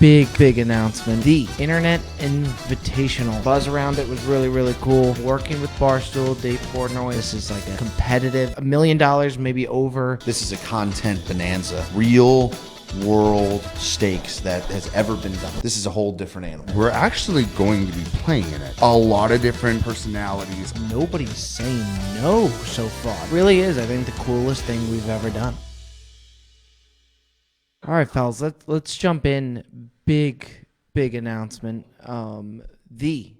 big announcement. The Internet Invitational. Buzz around it was really cool. Working with Barstool, Dave Portnoy. This is like a competitive, $1 million, maybe over. This is a content bonanza. Real world stakes that has ever been done. This is a whole different animal. We're actually going to be playing in it. A lot of different personalities. Nobody's saying no so far. It really is, I think, the coolest thing we've ever done. All right, fellas, let's jump in. Big announcement. The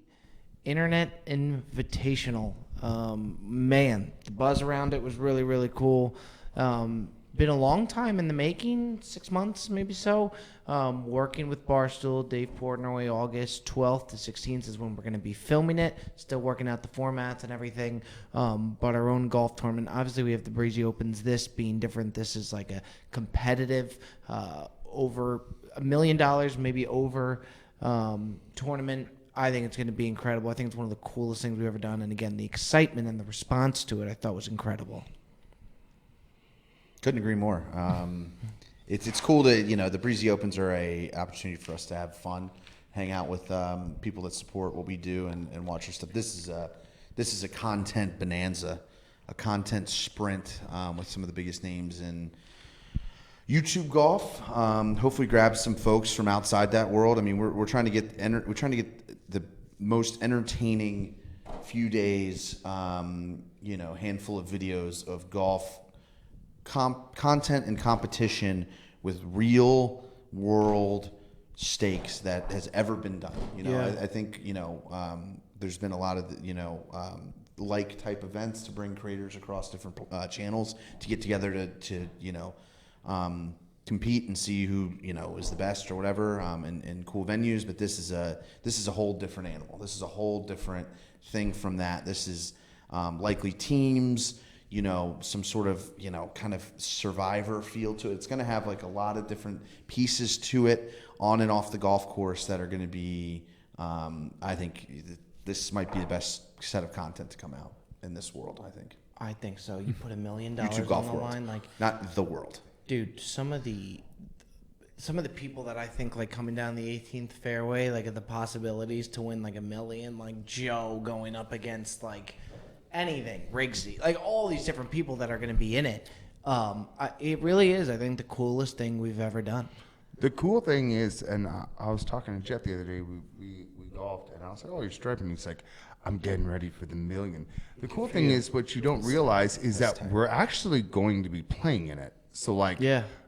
Internet Invitational. Man, the buzz around it was really cool. Been a long time in the making, 6 months maybe so. Working with Barstool, Dave Portnoy, August 12th to 16th is when we're going to be filming it. Still working out the formats and everything. But our own golf tournament. Obviously, we have the Breezy Opens. This being different, this is like a competitive, over $1 million, maybe over tournament. I think it's going to be incredible. I think it's one of the coolest things we've ever done. And again, the excitement and the response to it, I thought was incredible. Couldn't agree more. It's cool to, the Breezy Opens are a opportunity for us to have fun, hang out with people that support what we do and watch our stuff. This is a content bonanza, a content sprint with some of the biggest names in YouTube golf. Hopefully grab some folks from outside that world. I mean, we're trying to get the most entertaining few days, handful of videos of golf content and competition with real world stakes that has ever been done. I think there's been a lot of like type events to bring creators across different channels to get together to compete and see who is the best or whatever in cool venues. But this is a whole different animal. This is a whole different thing from that. This is likely teams. Some sort of, kind of survivor feel to it. It's going to have like a lot of different pieces to it on and off the golf course that are going to be, I think this might be the best set of content to come out in this world, I think. I think so. You put $1 million YouTube on the world. line, like not the world. Dude, some of the people that I think like coming down the 18th fairway, like the possibilities to win like $1 million, like Joe going up against like anything, Riggsy, like all these different people that are going to be in it. It really is, I think, the coolest thing we've ever done. The cool thing is, and I was talking to Jet the other day, we golfed, and I was like, oh, you're striping. He's like, I'm getting ready for the $1 million. The cool thing is, what you don't realize is that we're actually going to be playing in it. So, like,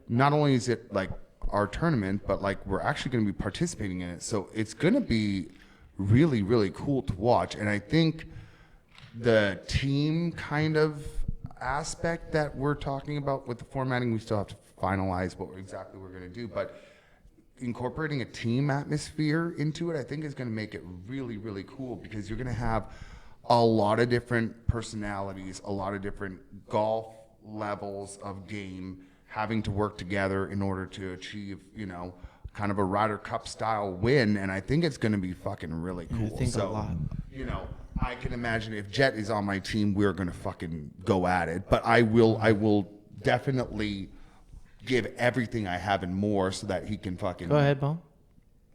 not only is it, like, our tournament, but, like, we're actually going to be participating in it. So it's going to be really cool to watch. And I think the team kind of aspect that we're talking about with the formatting, we still have to finalize what exactly we're going to do, but incorporating a team atmosphere into it, I think is going to make it really cool, because you're going to have a lot of different personalities, a lot of different golf levels of game having to work together in order to achieve, kind of a Ryder Cup style win, and I think it's going to be fucking really cool. I think a lot. I can imagine if Jet is on my team, we're going to fucking go at it. But I will definitely give everything I have and more so that he can fucking... Go ahead, Bo.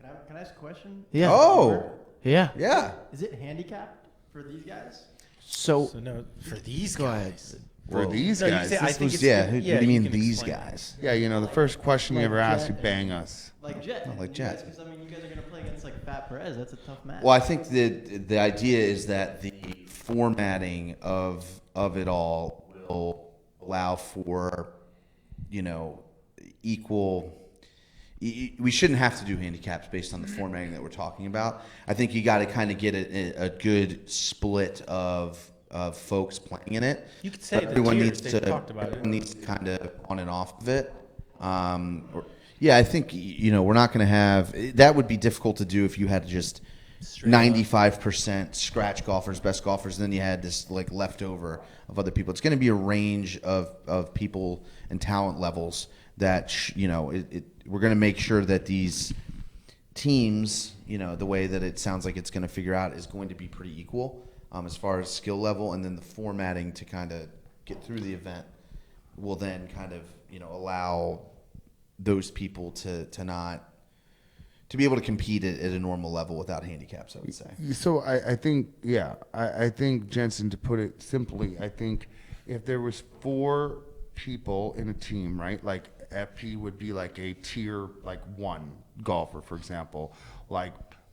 Can I ask a question? Yeah. Oh! Yeah. Yeah. Is it handicapped for these guys? So No, for these go guys. For these No, you guys. say- I This think was, it's- who yeah, do you you mean can these explain guys? Yeah, the first question you Like ever asked, you Jet bang us. Like Jet. Like Jet. Because, you guys are going to play against, like, Fat Perez. That's a tough match. Well, I think the idea is that the formatting of it all will allow for, equal. We shouldn't have to do handicaps based on the formatting that we're talking about. I think you got to kind of get a good split of folks playing in it. You could say But the everyone tiers, needs they've to talked about it. everyone needs to kind of on and off of it. I think we're not going to have that. Would be difficult to do if you had just 95% scratch golfers, best golfers. Then you had this like leftover of other people. It's going to be a range of people and talent levels that we're going to make sure that these teams, the way that it sounds like it's going to figure out is going to be pretty equal as far as skill level, and then the formatting to kind of get through the event will then kind of allow those people to not to be able to compete at a normal level without handicaps, I would say. So I think, yeah, I think, Jensen, to put it simply, I think if there was 4 people in a team, right, like FP would be like a tier, like 1 golfer, for example, like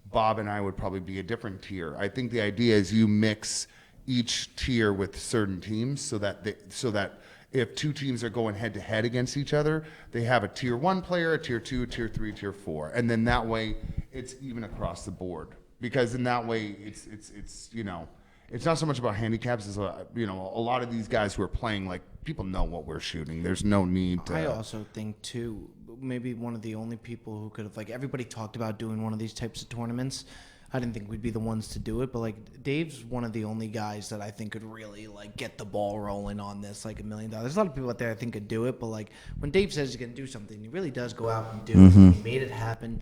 Bob and I would probably be a different tier. I think the idea is you mix each tier with certain teams so that if 2 teams are going head to head against each other, they have a tier 1 player, a tier 2, tier 3, tier 4, and then that way it's even across the board. Because in that way, it's it's not so much about handicaps as a lot of these guys who are playing, like, people know what we're shooting. There's no need to. I also think too, maybe one of the only people who could have, like, everybody talked about doing one of these types of tournaments. I didn't think we'd be the ones to do it, but like Dave's one of the only guys that I think could really like get the ball rolling on this, like $1 million. There's a lot of people out there I think could do it, but like when Dave says he's gonna do something, he really does go out and do it. He made it happen.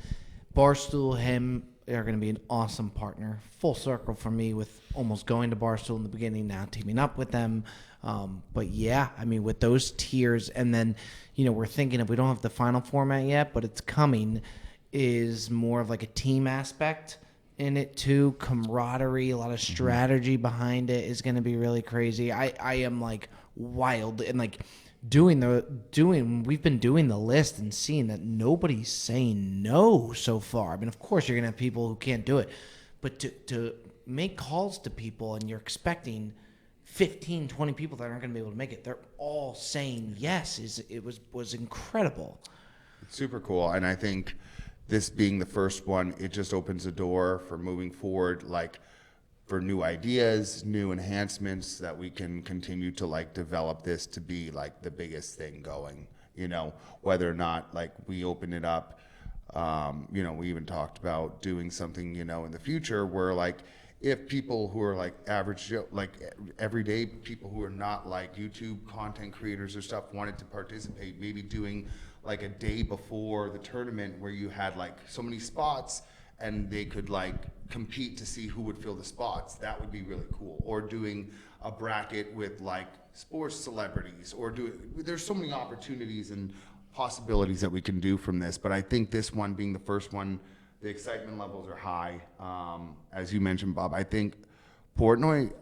Barstool, him are gonna be an awesome partner. Full circle for me with almost going to Barstool in the beginning, now teaming up with them. But yeah, I mean with those tiers, and then we're thinking if we don't have the final format yet, but it's coming, is more of like a team aspect in it too, camaraderie, a lot of strategy behind it is going to be really crazy. I am like wild and like we've been doing the list and seeing that nobody's saying no so far. I mean, of course you're going to have people who can't do it, but to make calls to people and you're expecting 15, 20 people that aren't going to be able to make it, they're all saying yes, was incredible. It's super cool, and I think this being the first one, it just opens the door for moving forward, like for new ideas, new enhancements that we can continue to like develop this to be like the biggest thing going, whether or not like we open it up. We even talked about doing something, in the future where like if people who are like average, like everyday people who are not like YouTube content creators or stuff wanted to participate, maybe doing like a day before the tournament where you had like so many spots and they could like compete to see who would fill the spots. That would be really cool. Or doing a bracket with like sports celebrities, or there's so many opportunities and possibilities that we can do from this. But I think this one being the first one, the excitement levels are high. As you mentioned, Bob, I think Portnoy,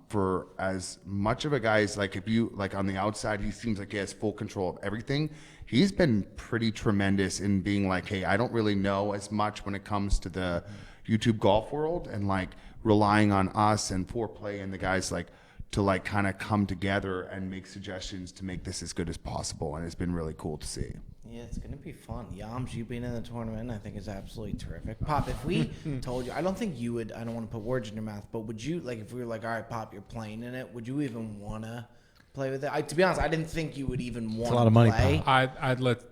for as much of a guy as like, if you like on the outside, he seems like he has full control of everything. He's been pretty tremendous in being like, hey, I don't really know as much when it comes to the YouTube golf world, and like relying on us and Foreplay and the guys like to like kind of come together and make suggestions to make this as good as possible. And it's been really cool to see. Yeah, it's going to be fun. Yams, you being in the tournament, I think is absolutely terrific. Pop, if we told you, I don't think you would, I don't want to put words in your mouth, but would you, like, if we were like, all right, Pop, you're playing in it, would you even want to play with it? To be honest, I didn't think you would even want to play. It's a lot of money, Pop. I'd let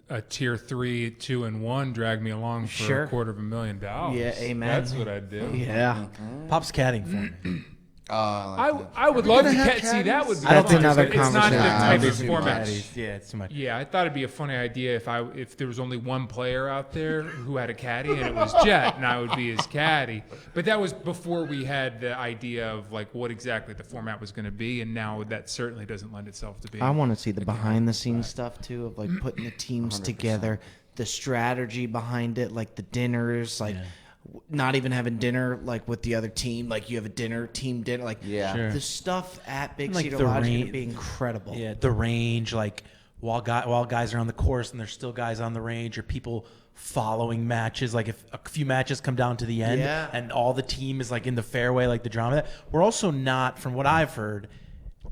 a tier 3, 2, and 1 drag me along for Sure. $250,000. Yeah, amen. That's what I'd do. Yeah. Pop's caddying for me. I would love to see that would be That's fun. another It's not the conversation. type of format. Yeah, it's too much. Yeah, I thought it'd be a funny idea if there was only one player out there who had a caddy, and it was Jet, and I would be his caddy. But that was before we had the idea of like what exactly the format was going to be, and now that certainly doesn't lend itself to be. I want to see the behind the scenes stuff too, of like putting the teams together, the strategy behind it, like the dinners, like not even having dinner like with the other team, like you have a team dinner, like Yeah. the stuff at Big Like Cedar the Lodge is rain- going to be incredible. Yeah, the range, like while guys are on the course and there's still guys on the range, or people following matches, like if a few matches come down to the end and all the team is like in the fairway, like the drama. We're also not, from what I've heard,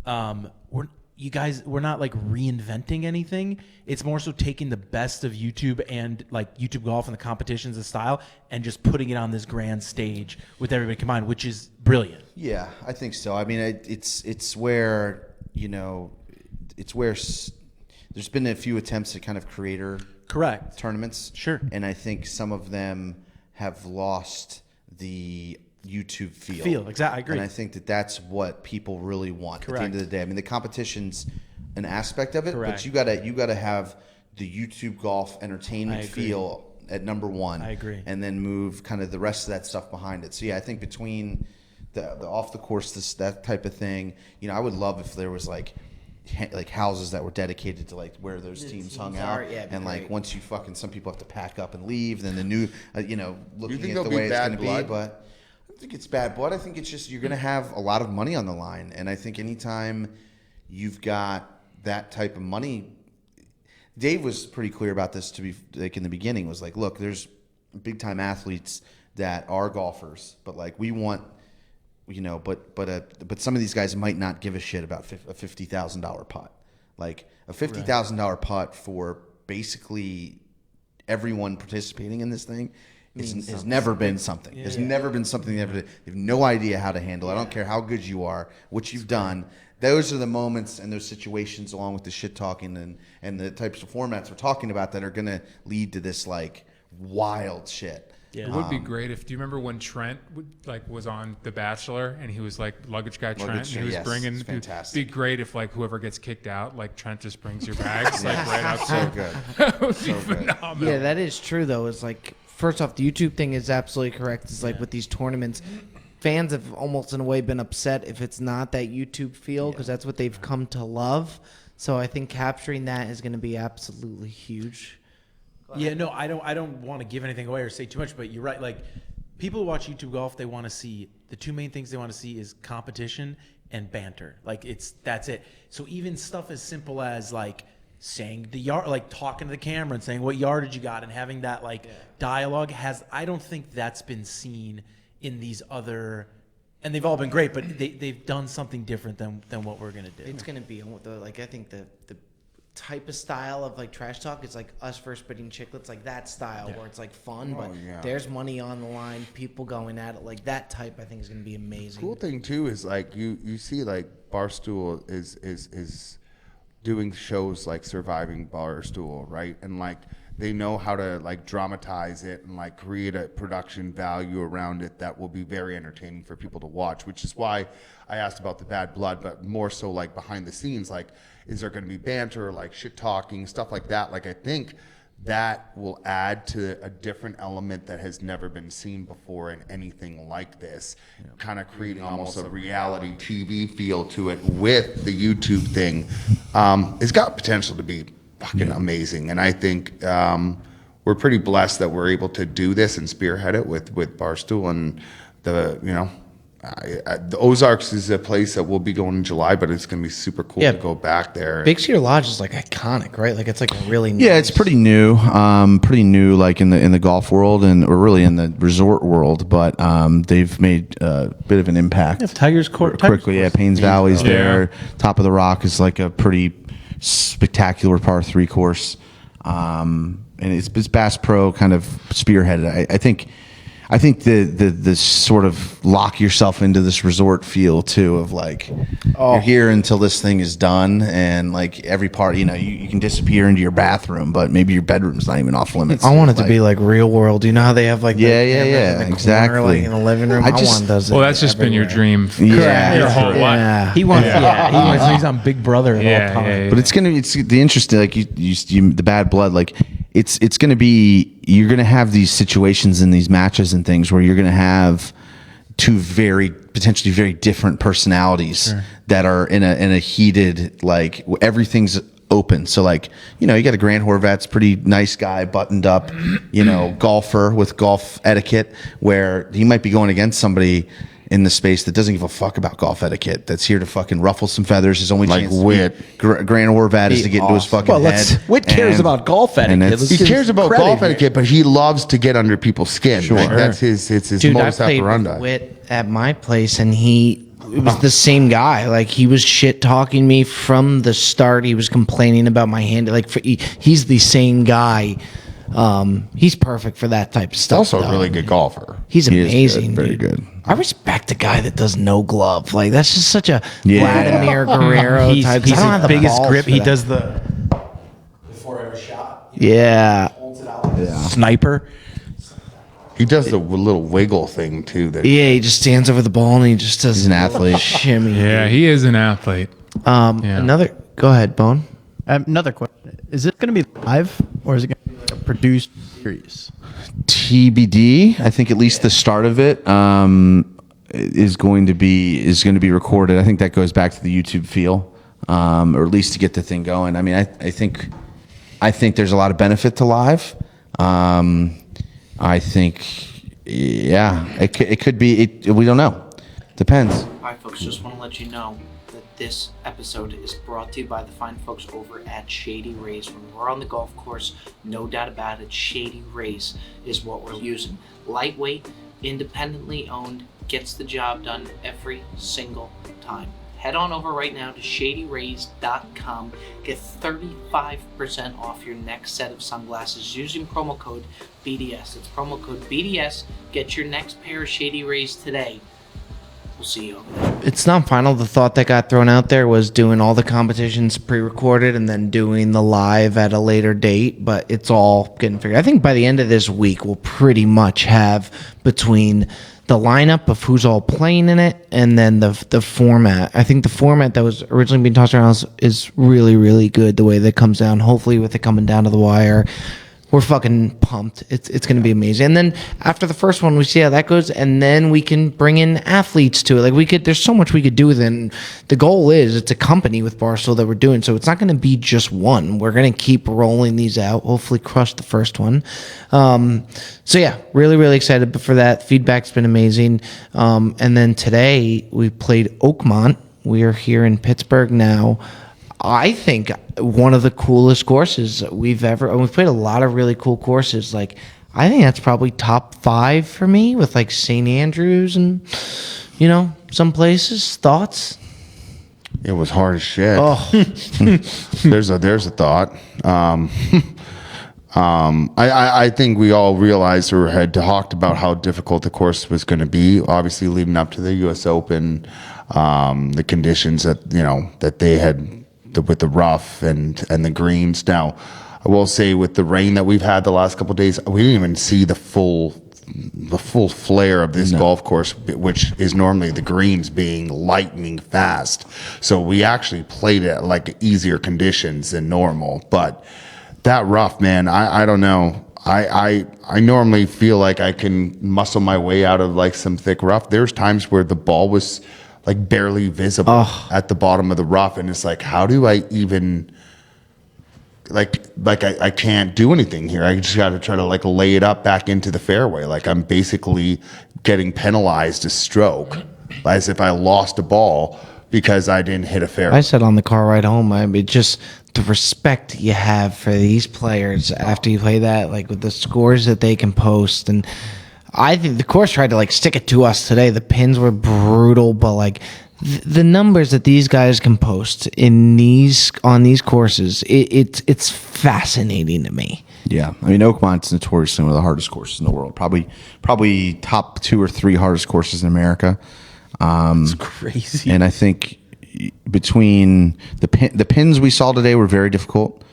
we're not like reinventing anything. It's more so taking the best of YouTube and like YouTube golf and the competitions and style and just putting it on this grand stage with everybody combined, which is brilliant. Yeah, I think so. I mean, it's where there's been a few attempts at kind of creator Correct. tournaments. Sure. And I think some of them have lost the YouTube feel. Exactly. I agree. And I think that's what people really want at the end of the Correct. day. I mean, the competition's an aspect of it, Correct. but you gotta have the YouTube golf entertainment I agree. feel at number one. I agree. And then move kind of the rest of that stuff behind it. So yeah, I think between the off the course, that type of thing, I would love if there was like like houses that were dedicated to like where those teams hung out, are, yeah, it'd be and like great. once you fucking, some people have to pack up and leave. Then the new, looking think at there'll the be way it's bad going to be, blood? but I don't think it's bad blood. I think it's just you're going to have a lot of money on the line, and I think anytime you've got that type of money, Dave was pretty clear about this. To be like in the beginning, was like, look, there's big time athletes that are golfers, but like we want. But some of these guys might not give a shit about a $50,000 putt. Like a $50,000 putt for basically everyone participating in this thing has never been something. Has never been something they have no idea how to handle. I don't care how good you are, what you've done. Those are the moments and those situations, along with the shit talking and the types of formats we're talking about, that are going to lead to this like wild shit. Yeah. It would be great if. Do you remember when Trent was on The Bachelor and he was like luggage guy Trent? And he was yes, bringing. it's fantastic. It'd be great if like whoever gets kicked out, like Trent just brings your bags like right out. So good. That would be phenomenal. Yeah, that is true though. It's like, first off, the YouTube thing is absolutely correct. It's like with these tournaments, fans have almost in a way been upset if it's not that YouTube feel, because that's what they've come to love. So I think capturing that is going to be absolutely huge. Yeah, no, I don't want to give anything away or say too much, but you're right. Like, people who watch YouTube golf, they want to see the two main things they want to see is competition and banter. Like, that's it. So even stuff as simple as like saying the yard, like talking to the camera and saying what yardage you got, and having that like dialogue I don't think that's been seen in these other. And they've all been great, but they've done something different than what we're gonna do. It's going to be like, I think the type of style of like trash talk is like us first spitting chicklets, like that style where it's like fun, but there's money on the line, people going at it, like that type. I think is going to be amazing. Cool thing too is like you see like Barstool is doing shows like Surviving Barstool, right? And like they know how to like dramatize it and like create a production value around it that will be very entertaining for people to watch, which is why I asked about the bad blood, but more so like behind the scenes, like is there going to be banter, like shit talking, stuff like that? Like I think that will add to a different element that has never been seen before in anything like this, kind of creating almost a reality TV feel to it with the YouTube thing. It's got potential to be fucking amazing, and I think we're pretty blessed that we're able to do this and spearhead it with Barstool. And the Ozarks is a place that we'll be going in July, but it's going to be super cool to go back there. Big Cedar Lodge is like iconic, right? Like it's like really nice. Yeah, it's pretty new, like in the golf world or really in the resort world. But they've made a bit of an impact. Yeah, Tiger's Court. Quickly, yeah. Paynes Valley's Valley. there. Top of the Rock is like a pretty spectacular par 3 course, and it's Bass Pro kind of spearheaded. I think the sort of lock yourself into this resort feel too, of like you're here until this thing is done, and like every part, you can disappear into your bathroom, but maybe your bedroom's not even off limits. I want it to be like real world. You know how they have like exactly, corner, like in the living room. I want those. Well, that's just been your dream. Yeah, Your whole life. Yeah. He wants, he's on Big Brother at all times. But it's the interesting, like you the bad blood, like it's going to be, you're going to have these situations in these matches and things where you're going to have two potentially very different personalities that are in a heated, like everything's open. So like, you got a Grant Horvat's pretty nice guy, buttoned up, golfer with golf etiquette, where he might be going against somebody in the space that doesn't give a fuck about golf etiquette, that's here to fucking ruffle some feathers. His only Like chance to Whit. beat Grant Horvat is to get into his fucking head. Whit cares about golf etiquette. it's- He cares about golf etiquette, but he loves to get under people's skin. Sure. Like, that's his Dude, modus I played operandi. with Whit at my place, and it was the same guy. Like he was shit talking me from the start. He was complaining about my hand. Like he's the same guy. He's perfect for that type of stuff. Also though. a really good golfer. He's He is amazing, good, very dude. good. I respect a guy that does no glove. Like that's just such a Vladimir Guerrero He's type. 'cause I don't have the the biggest balls grip. for He that. does before every shot. Yeah. Holds it out like a sniper. He does the little wiggle thing too. That Yeah, he just stands over the ball and he just does He's an athlete. shimmy. Yeah, he is an athlete. Another. Go ahead, Bone. Another question: is it going to be live or is it going to be like a produced series? TBD. I think at least the start of it is going to be recorded. I think that goes back to the YouTube feel. or at least to get the thing going. I mean, I think there's a lot of benefit to live. I think, yeah, it could be. We don't know. Depends. All right, folks, just want to let you know that this episode is brought to you by the fine folks over at Shady Rays. When we're on the golf course, no doubt about it, Shady Rays is what we're using. Lightweight, independently owned, gets the job done every single time. Head on over right now to shadyrays.com. Get 35% off your next set of sunglasses using promo code BDS. It's promo code BDS. Get your next pair of Shady Rays today. We'll see you over there. It's not final. The thought that got thrown out there was doing all the competitions pre-recorded and then doing the live at a later date, but it's all getting figured. I think by the end of this week, we'll pretty much have between the lineup of who's all playing in it and then the format. I think the format that was originally being tossed around is really, really good, the way that comes down. Hopefully with it coming down to the wire, we're fucking pumped. It's going to be amazing. And then after the first one, we see how that goes, and then we can bring in athletes to it. Like there's so much we could do with it. And the goal is it's a company with Barstool that we're doing, so it's not going to be just one. We're going to keep rolling these out. Hopefully, crush the first one. So yeah, really, really excited for that. Feedback's been amazing. And then today we played Oakmont. We are here in Pittsburgh now. I think one of the coolest courses we've played a lot of really cool courses. Like, I think that's probably top 5 for me with like St. Andrews and, some places. Thoughts? It was hard as shit. Oh, There's a thought. I think we all realized or had talked about how difficult the course was going to be. Obviously, leading up to the U.S. Open, the conditions that they had with the rough and the greens. Now, I will say with the rain that we've had the last couple of days, we didn't even see the full flare of this golf course, which is normally the greens being lightning fast. So we actually played it at like easier conditions than normal. But that rough, man, I don't know. I normally feel like I can muscle my way out of like some thick rough. There's times where the ball was like barely visible at the bottom of the rough, and it's like, how do I even I can't do anything here. I just got to try to like lay it up back into the fairway. Like I'm basically getting penalized a stroke, as if I lost a ball because I didn't hit a fairway. I said on the car ride home, I mean, just the respect you have for these players after you play that, like with the scores that they can post. And I think the course tried to like stick it to us today. The pins were brutal, but like the numbers that these guys can post on these courses, it's fascinating to me. Yeah, I mean Oakmont's notoriously one of the hardest courses in the world. Probably top 2 or 3 hardest courses in America. It's crazy. And I think between the pins we saw today were very difficult.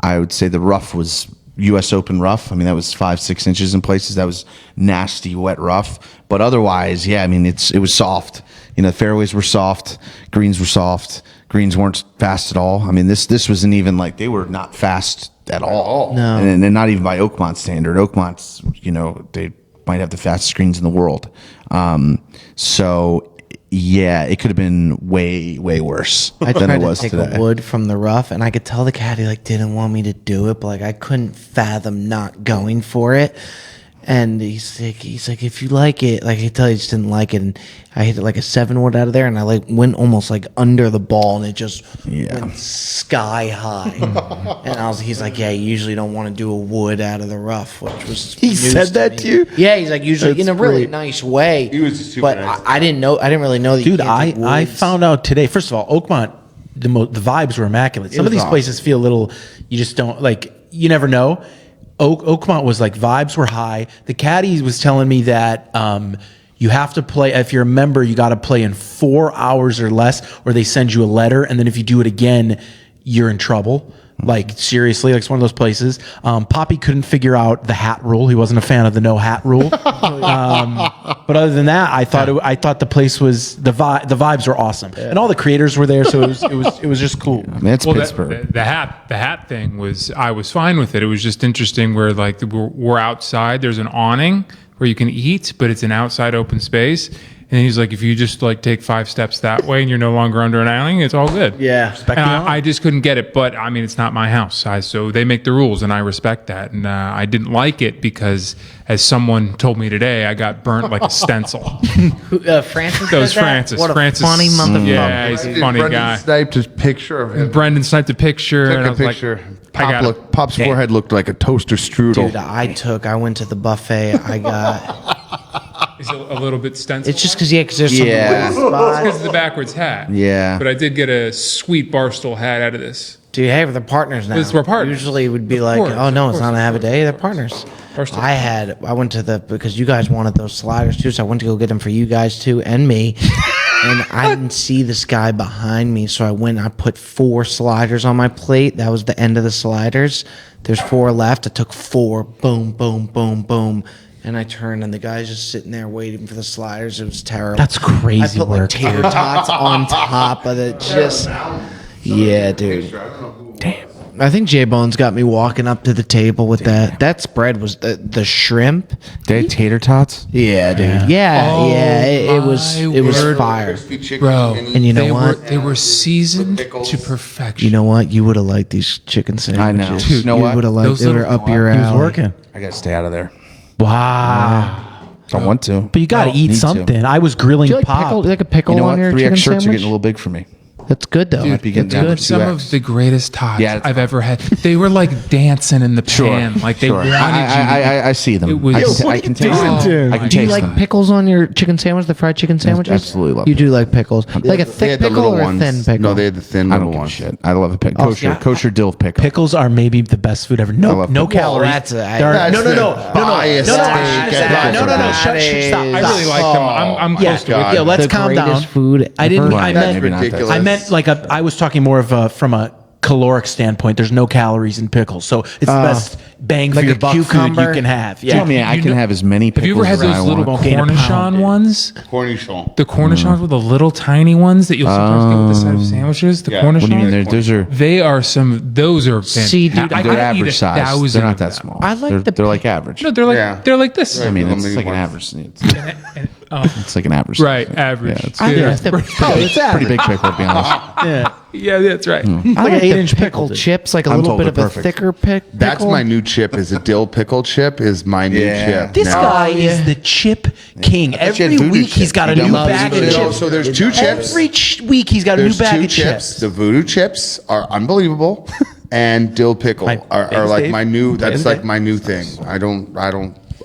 I would say the rough was U.S. Open rough. I mean, that was 5-6 inches in places. That was nasty, wet rough. But otherwise, yeah, I mean, it was soft. The fairways were soft, greens were soft, greens weren't fast at all. I mean, this wasn't even like, they were not fast at all. No. And not even by Oakmont standard. Oakmont's, they might have the fastest greens in the world. So yeah, it could have been way, way worse than it was today. I tried to today. take a wood from the rough, and I could tell the caddy like didn't want me to do it, but like I couldn't fathom not going for it. And he's like, if you like it, like I could tell he just didn't like it, and I hit it like a 7 wood out of there, and I like went almost like under the ball, and it just went sky high. And he's like, yeah, you usually don't want to do a wood out of the rough, which was He said that to you? Yeah, he's like usually That's in a really great. nice way. He was super but nice. I didn't really know that. Dude, you can't do I woods. found out today. First of all, Oakmont, the vibes were immaculate. Some of these places feel a little. You just don't like. You never know. Oakmont was like vibes were high. The caddy was telling me that you have to play. If you're a member, you got to play in 4 hours or less, or they send you a letter. And then if you do it again, you're in trouble. Like seriously, like it's one of those places. Poppy couldn't figure out the hat rule. He wasn't a fan of the no hat rule. But other than that, I thought the place was the vibes were awesome, and all the creators were there, so it was just cool. I mean, it's Well, Pittsburgh. the hat thing I was fine with it. It was just interesting where we're outside. There's an awning where you can eat, but it's an outside open space. And he's like, if you just like take 5 steps that way and you're no longer under an island, it's all good. Yeah. And I just couldn't get it, but I mean, it's not my house, so they make the rules, and I respect that. And I didn't like it because, as someone told me today, I got burnt like a stencil. Francis. That was said Francis. What a Francis. funny motherfucker. Yeah, he's a funny guy. Sniped a picture of him. Brendan sniped a picture. and I Took a was picture. Like, I got it. Pop's forehead looked like a toaster strudel. Dude, I went to the buffet. I got. Is it a little bit stenciled? It's just because there's some Yeah. weird It's spots. because of the backwards hat. Yeah. But I did get a sweet Barstool hat out of this. Dude, hey, we're partners now. We're partners. Usually it would be Of like, course, oh no, of it's course. not a have a day. They're partners. Barstool. I went to because you guys wanted those sliders too, so I went to go get them for you guys too and me. And I didn't see this guy behind me, so I put 4 sliders on my plate. That was the end of the sliders. There's 4 left. I took 4. Boom, boom, boom, boom. And I turned, and the guy's just sitting there waiting for the sliders. It was terrible. That's crazy I put work. like tater tots on top of it. Just, yeah, dude. Damn. I think J Bones got me walking up to the table with that. That spread was the shrimp. They had tater tots. Yeah, dude. Yeah, yeah. It was word. fire. Bro, And you know they what? They were seasoned pickles. to perfection. You know what? You would have liked these chicken sandwiches. I know. Dude, you know you what? would have liked. Those They were little- up your alley. He was working. I gotta stay out of there. Wow. Don't want to. But you got to Don't eat need to. something. I was grilling Do you like pop. pickle? Like a pickle You know on what? your 3X chicken shirts are sandwich? getting a little big for me. That's good though. Might be getting That's down good. to some 2X. of the greatest tots Yeah, it's- I've ever had. They were like dancing in the pan. Like they Sure. wanted you. I see them. It was- I Yo, can, what I are can you taste doing, them. dude? I can Do you taste like them. pickles on your chicken sandwich, the fried chicken sandwiches? absolutely love You them. do like pickles. Like a They thick had the pickle little or a ones. thin pickle? No, they had the thin I little don't give a ones. shit. I love a pickle. Kosher, yeah. kosher dill pickle. Pickles are maybe the best food ever. I No, love no pickles. calories. That's a- There are- That's no, no, the no, no, no, biased no, no, take. no, no, no. That Shut, is- stop. I really like them. I'm Yeah, close to God. it. yo, let's The calm down. greatest food I didn't. ever. I That's meant. ridiculous. I meant like a. I was talking more of a from a caloric standpoint. There's no calories in pickles, so it's the best bang for like your a buck food cucumber? you can have. Tell Yeah. me, I You can know- have as many Have pickles you ever had as I those little want. gain a pound, cornichon dude. ones? Cornichon. The cornichons with the little tiny ones that you'll sometimes get with the side of sandwiches. The Yeah. cornichons. What do you mean? Those are They are some. Those are fantastic. See, dude, I they're could eat average size. 1,000 They're not of that them. small. I like they're like average. No, they're like Yeah. they're like this. I mean, Little it's mini like an ones. average. Oh, It's like an average. right, size. average. Yeah, it's I Yeah. like the, pretty big pickle, to be honest. Yeah. Yeah, that's right. I like like an the 8-inch pickle pickle, dude. chips, like a I'm little told bit of they're a perfect. thicker pickle. That's my new chip. Is a dill pickle chip? Is my new Yeah. chip. This Now- guy is the chip king. thought you had Every voodoo week he's chips. got a You new love bag voodoo of chips. chips. So there's 2 chips. Every week he's got a There's new bag 2 of chips. The voodoo chips are unbelievable, and dill pickle My are famous like Dave? my new. That's Famous like Dave? my new thing. I don't.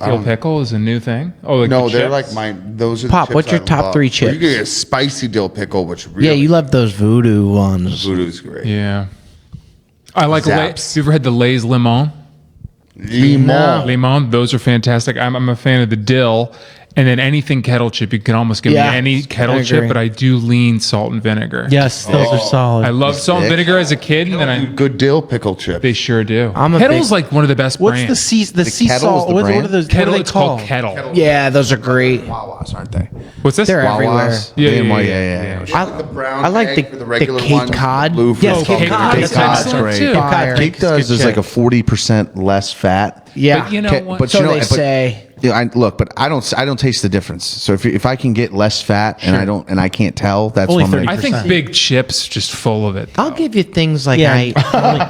Dill pickle is a new thing. Oh, like No, the they're chips? like my. Those are the Pop, chips what's your I top love. 3 Or you chips? can get a spicy dill pickle, which really, Yeah, you love those voodoo ones. voodoo's great. Yeah. I like Zaps. You ever had the Lay's lemon? Limon. Lemon, those are fantastic. I'm a fan of the dill. And then anything kettle chip, you can almost give Yeah, me any I kettle chip, agree. but I do lean salt and vinegar. Yes, those are solid. I love salt and thick. vinegar as a kid, and then I Good dill pickle chip. they sure do. I'm a Kettle's big- like one of the best What's the brands. sea Kettle's salt? the What brand? are those? Kettle? What are they It's called called? Kettle. Yeah, those are great. Wawas, aren't they? What's this? They're everywhere. Wawas. Yeah, yeah. I, The brown I like egg for the regular Cape ones, Cod. blue for Yes, the Cape Cape Cod. Cape That's Cod's excellent, great. too. Fire. Cake does is like a 40% less fat. Yeah, But you know Okay, what? but so you know, they but- say. Yeah, but I don't taste the difference. So if I can get less fat and I can't tell, that's Only what I'm 30%. I think 100%. big chips just full of it. I'll give you things like Yeah,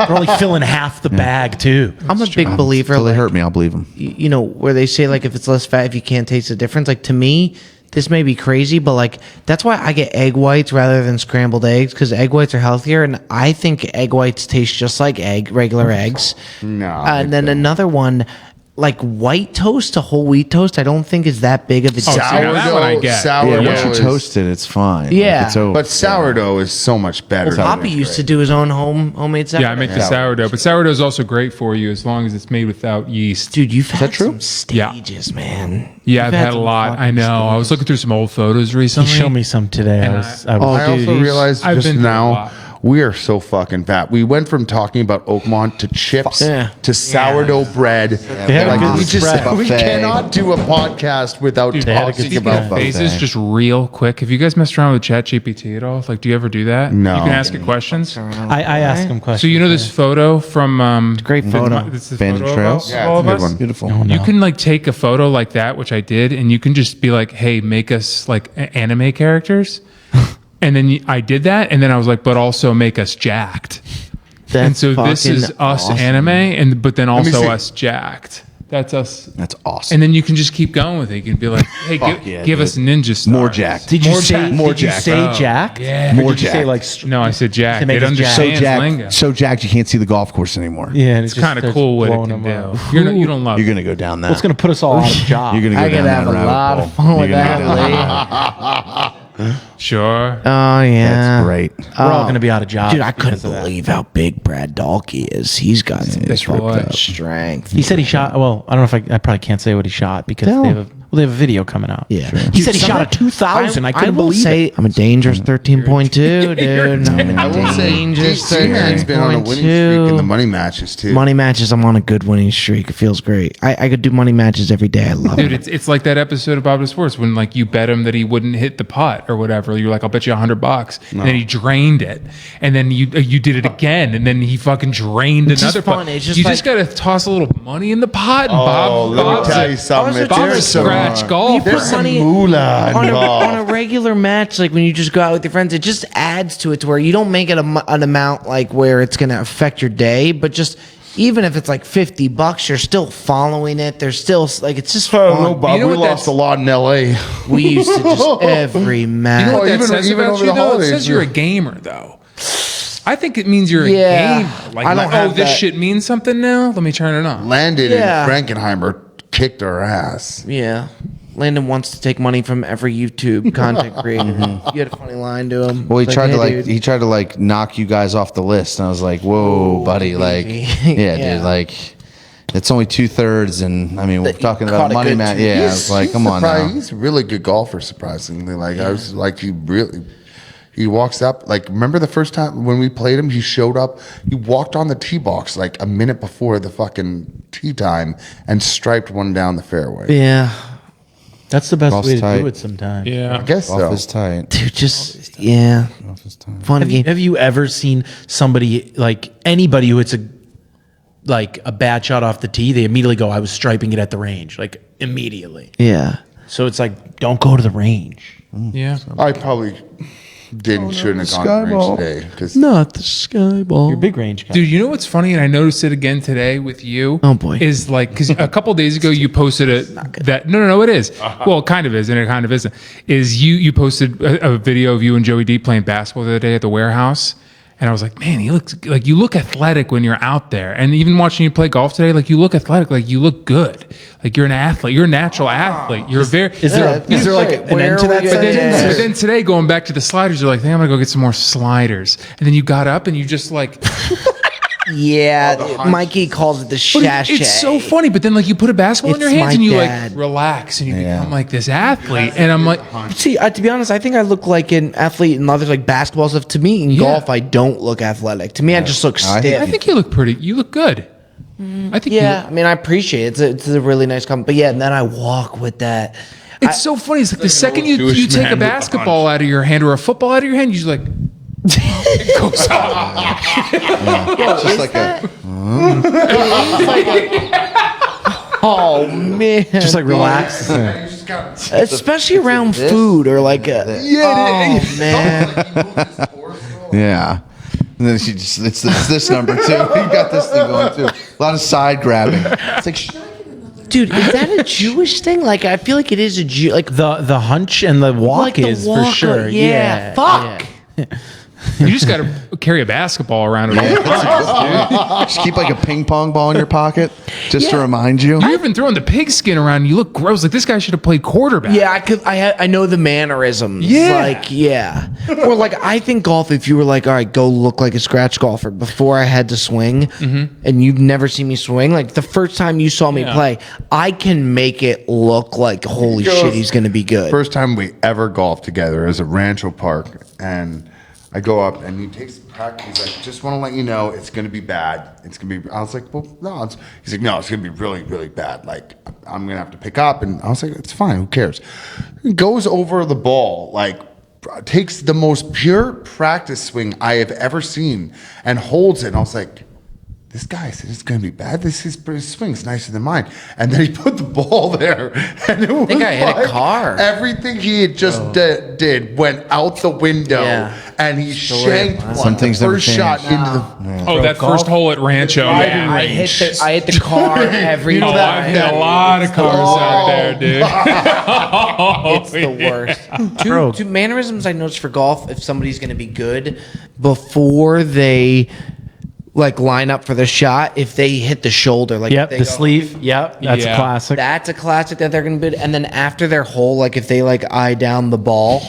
we're only filling half the bag too. I'm a big believer. Until they Like, hurt me, I'll believe them. you know, where they say like if it's less fat, if you can't taste the difference. Like to me, this may be crazy, but like that's why I get egg whites rather than scrambled eggs because egg whites are healthier, and I think egg whites taste just like regular eggs. No, And then another one. Like white toast to whole wheat toast, I don't think is that big of a see, difference. now that one I get. Sourdough Yeah, once you is- toast it, it's fine. Yeah. It's over. But sourdough is so much better. than Poppy it's used to great. do his own homemade sourdough. Yeah, I make the sourdough, but sourdough is also great for you as long as it's made without yeast. Dude, you've had true? some stages, man. Yeah, You've I've had a some lot. I fucking know. I was looking through some old photos He recently. showed me some today. And I was I dude, also he's- realized I've just been through a now lot. We are so fucking fat. We went from talking about Oakmont to chips Yeah. to sourdough bread. had a Like, good we just spread. we Buffet. cannot do a podcast without Dude, they had a good talking spread. about buffet. Phases, just real quick. Have you guys messed around with ChatGPT at all? Like, do you ever do that? No. You can ask it questions. I ask him questions. So you know this photo from Great photo. This is the Bandit photo Trails? of Yeah, all it's of a good us. one. Beautiful. You can like take a photo like that, which I did, and you can just be like, "Hey, make us like anime characters," and then I did that, and then I was like, "But also make us jacked." And so this is fucking us awesome. anime, but then me also see. us jacked. That's us. That's awesome. And then you can just keep going with it. You can be like, "Hey, Fuck yeah, give dude. us ninja stars." More jacked. Did you More say? jacked. More Did you jacked. say Oh, Jack? yeah. Or More did you say jacked. like? No, I said Jack. To make It us jacked. understands lingo. So jacked you can't see the golf course anymore. Yeah, and It's kind of cool what it can do. You don't love You're it. gonna go down that. What's going to put us all out of job? You're gonna go I down could that have a rabbit lot hole. of fun with You're gonna that, go down Lee. Sure. Oh yeah, That's great. We're all going to be out of job. Dude, I couldn't because of that. believe how big Brad Dalkey is. He's got some Big boy. fucked up strength. He said he shot. Well, I don't know if I probably can't say what he shot because Tell they him. have a video coming out. Yeah. He said he shot a 2000. I couldn't will believe say it. I'm a dangerous 13.2, dude. I'm I a will say, dangerous DC man's been on a winning streak in the 13.2. money matches too. Money matches, I'm on a good winning streak. It feels great. I could do money matches every day. I love Dude, it. it's like that episode of Bob to Sports when like you bet him that he wouldn't hit the putt or whatever. You're like, I'll bet you $100, and then he drained it, and then you did it again, and then he fucking drained It's just another fun. putt. It's just you like- just gotta toss a little money in the pot, and Oh, let me Bob's tell a- you something. Also, Bob's a There's some- scratch You golfer. put There's some money moolah on involved. a regular match, like when you just go out with your friends, it just adds to it to where you don't make it an amount like where it's going to affect your day, but just even if it's like $50, you're still following it. There's still like it's just I don't fun. know, Bob. You know we what lost that's- a lot in LA. We used to just every match. You know what that even- says even about over you the though? It holidays, says you're a you're- gamer though. I think it means you're Yeah. a gamer. Like, I don't oh, have this that. shit means something now. Let me turn it on. Landon Yeah. and Frankenheimer kicked our ass. Yeah. Landon wants to take money from every YouTube content creator. You had a funny line to him. Well, he It's tried "Hey, to dude." he tried to like knock you guys off the list, and I was like, "Whoa, buddy! Like, yeah, Yeah. dude, like, it's only 2/3, and I mean, we're That you talking caught about a money good match. two. Yeah, I was like, come on now. He's a really good golfer, surprisingly. Like I was like, he walks up. Like remember the first time when we played him, he showed up. He walked on the tee box like a minute before the fucking tee time and striped one down the fairway. Yeah. That's the best Golf's way to tight. do it sometimes. Yeah. I guess so. Off is tight. Dude, just, yeah. Off is tight. Fun game. Have you ever seen somebody like anybody who hits a bad shot off the tee? They immediately go, "I was striping it at the range," like immediately. Yeah. So it's like, don't go to the range. Yeah. I probably shouldn't have gone to the range today because Not the sky ball. You're a big range guy. Dude, you know what's funny, and I noticed it again today with you. Oh, boy. Is like because a couple days ago you posted no, it is. Well, it kind of is, and it kind of isn't. Is you posted a video of you and Joey D playing basketball the other day at the warehouse, and I was like, man, you look athletic when you're out there, and even watching you play golf today, like you look athletic, like you look good, like you're an athlete, you're a natural athlete. You're very. Is there like an end to that sentence? But then today, going back to the sliders, you're like, I'm gonna go get some more sliders. And then you got up and you just like, Yeah, Mikey calls it the but shash. it's so funny. But then like you put a basketball in your It's hands my and you dad. like relax and you Yeah. become like this athlete. And I'm like, See, to be honest, I think I look like an athlete in other like basketball stuff. To me, in golf, I don't look athletic. To me, I just look stiff. I think you look pretty. You look good. I think. Yeah, I mean, I appreciate it. It's a really nice compliment. But yeah, and then I walk with that. It's so funny. It's like the second you Jewish take man a with the basketball out of your hand or a football out of your hand, you just like. It goes up. It's just like a Oh man, Just like relax. especially around food or like a. Oh man, yeah. And then she just it's this number too. You got this thing going too. A lot of side grabbing. It's like dude, is that a Jewish thing? Like, I feel like it is a Jew. Like, The hunch and the walk like the is walk, for sure. yeah, fuck. yeah. You just got to carry a basketball around at all times, dude. just keep like a ping pong ball in your pocket just to remind you. You're even throwing the pigskin around. You look gross. Like this guy should have played quarterback. Yeah, I know the mannerisms. Yeah. Like, yeah. Or like, I think golf, if you were like, all right, go look like a scratch golfer before I had to swing, and you've never seen me swing, like the first time you saw me play, I can make it look like, holy shit, he's going to be good. first time we ever golfed together is at Rancho Park, and I go up and he takes the practice. He's like, just want to let you know it's going to be bad. It's going to be, I was like, well, no. He's like, no, it's going to be really, really bad. Like, I'm going to have to pick up. And I was like, it's fine. Who cares? He goes over the ball, like, takes the most pure practice swing I have ever seen and holds it. And I was like, this guy said it's going to be bad. His swing's nicer than mine. And then he put the ball there. And it was think I hit a like car. everything he had just did went out the window. Yeah. And he shanked Wow. Some the things never first change. shot into the... Oh, that first hole at Rancho. Yeah. I hit the car every Oh, I've time. hit a lot of cars out there, dude. It's the worst. Two mannerisms I noticed for golf, if somebody's going to be good, before they like line up for the shot, if they hit the shoulder, like Yep, if they the go- sleeve. Yep, that's Yeah. a classic. That's a classic that they're going to be. And then after their hole, like if they like eye down the ball,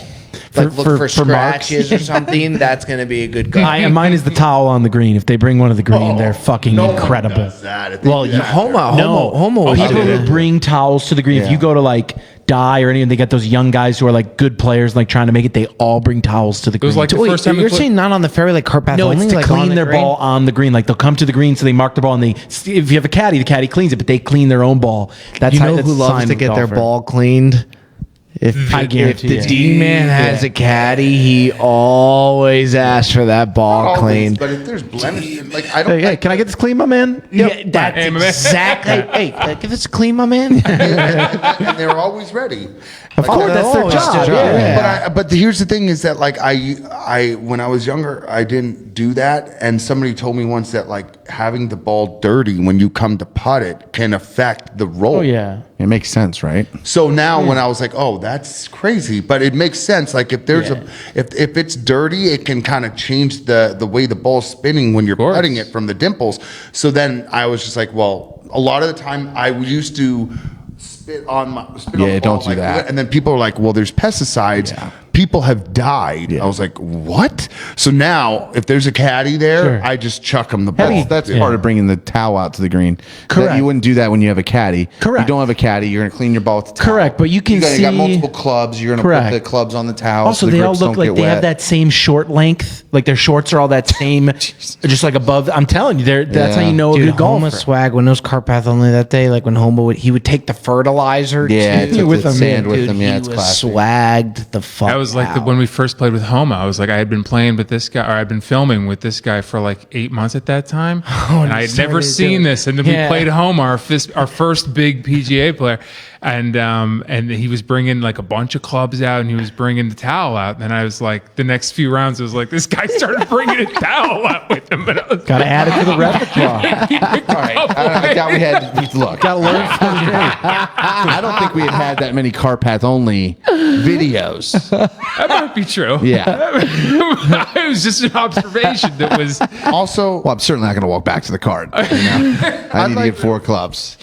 like look for marks. scratches or something, that's going to be a good goal. Mine is the towel on the green. If they bring one to the green, they're fucking no one incredible. does that if they Well, do you that. Homo. People who bring towels to the green. If you go to like Die or anything, they get those young guys who are like good players, like trying to make it. They all bring towels to the green. was like the Wait, first time we you're put- saying not on the fairway, like cart path No, only, it's to like on clean the their green? ball on the green. Like they'll come to the green, so they mark the ball, and if you have a caddy, the caddy cleans it, but they clean their own ball. That's You how know that's who a loves sign to of get their golfer. ball cleaned? If I guarantee if the you. D-man has a caddy, he always asks for that ball Always, cleaned. But if there's blemish, like I don't. Hey, can I get this clean, my man? Yeah, that's Hey, my man. exactly. Hey, give us a clean, my man. and they're always ready. Of course, that's their always job. do. Yeah. But here's the thing: is that like I when I was younger, I didn't do that, and somebody told me once that like having the ball dirty when you come to putt it can affect the roll. Oh yeah. It makes sense, right? So now when I was like, oh, that's crazy, but it makes sense. Like if there's if it's dirty, it can kind of change the way the ball's spinning when you're course. putting it from the dimples. So then I was just like, well, a lot of the time I used to spit on the Yeah, ball don't do that. and then people are like, well, there's pesticides. Yeah. People have died. I was like, what? So now if there's a caddy there, Sure. I just chuck them the ball. That's part of bringing the towel out to the green. Correct. You wouldn't do that when you have a caddy. Correct. You don't have a caddy. You're going to clean your ball with the towel. Correct, but you can you got see- multiple clubs. You're going to put Correct. the clubs on the towel. Also, so the they all grips look don't like get they have wet. that same short length. Like their shorts are all that same, just like above. I'm telling you, that's how you know a Dude, good golfer. Homa swag when those cart path only that day, like when Homo he would take the fertilizer Yeah, too, took with the him. sand with Dude, him. Yeah, he it's was classic. swagged the fuck. That was like out. when we first played with Homa. I was like, I had been playing with this guy, or I'd been filming with this guy for like 8 months at that time, and I had never seen this. And then we played Homa, our first big PGA player, and he was bringing like a bunch of clubs out, and he was bringing the towel out. And I was like, the next few rounds, it was like this guy started bringing a towel out with him, but I was Got to add it to the repertoire. All right. I doubt we had. Look, Got to learn from the game. I don't think we had that many car path only videos. that might be true. Yeah. It was just an observation that was. Also, Well, I'm certainly not going to walk back to the card. You know? I need to like get 4 clubs.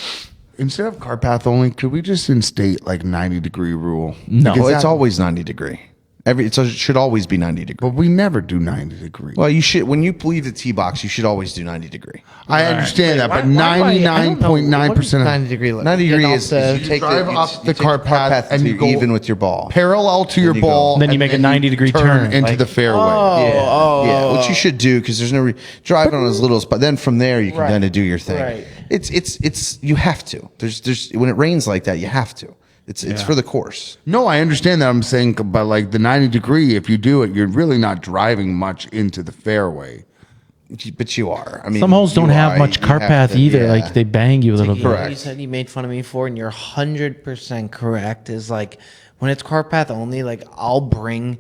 instead of car path only, could we just instate like 90-degree rule? No. Because Well, it's that- always 90 degree. It should always be 90 degree. But we never do 90-degree. Well, you should when you leave the tee box, you should always do 90 degree. I understand that, but Why- I don't know. What is 99.9% 90 degree look? 90 degree Getting is off the- you take drive you off the take car path and to you go even with your ball. parallel to your you go. ball. Then you make a 90-degree turn, into like- the fairway. Yeah, which you should do because there's no driving on as little, but then from there you can kind of do your thing. Right. It's you have to. There's when it rains like that, you have to. It's for the course. No, I understand that. I'm saying, but like the 90-degree, if you do it, you're really not driving much into the fairway. But you are. I mean, Some holes don't you have are. much You cart have path to- either. yeah. Like they bang you a little bit. Correct. You said you made fun of me for, and you're 100% correct. Is like when it's cart path only, like I'll bring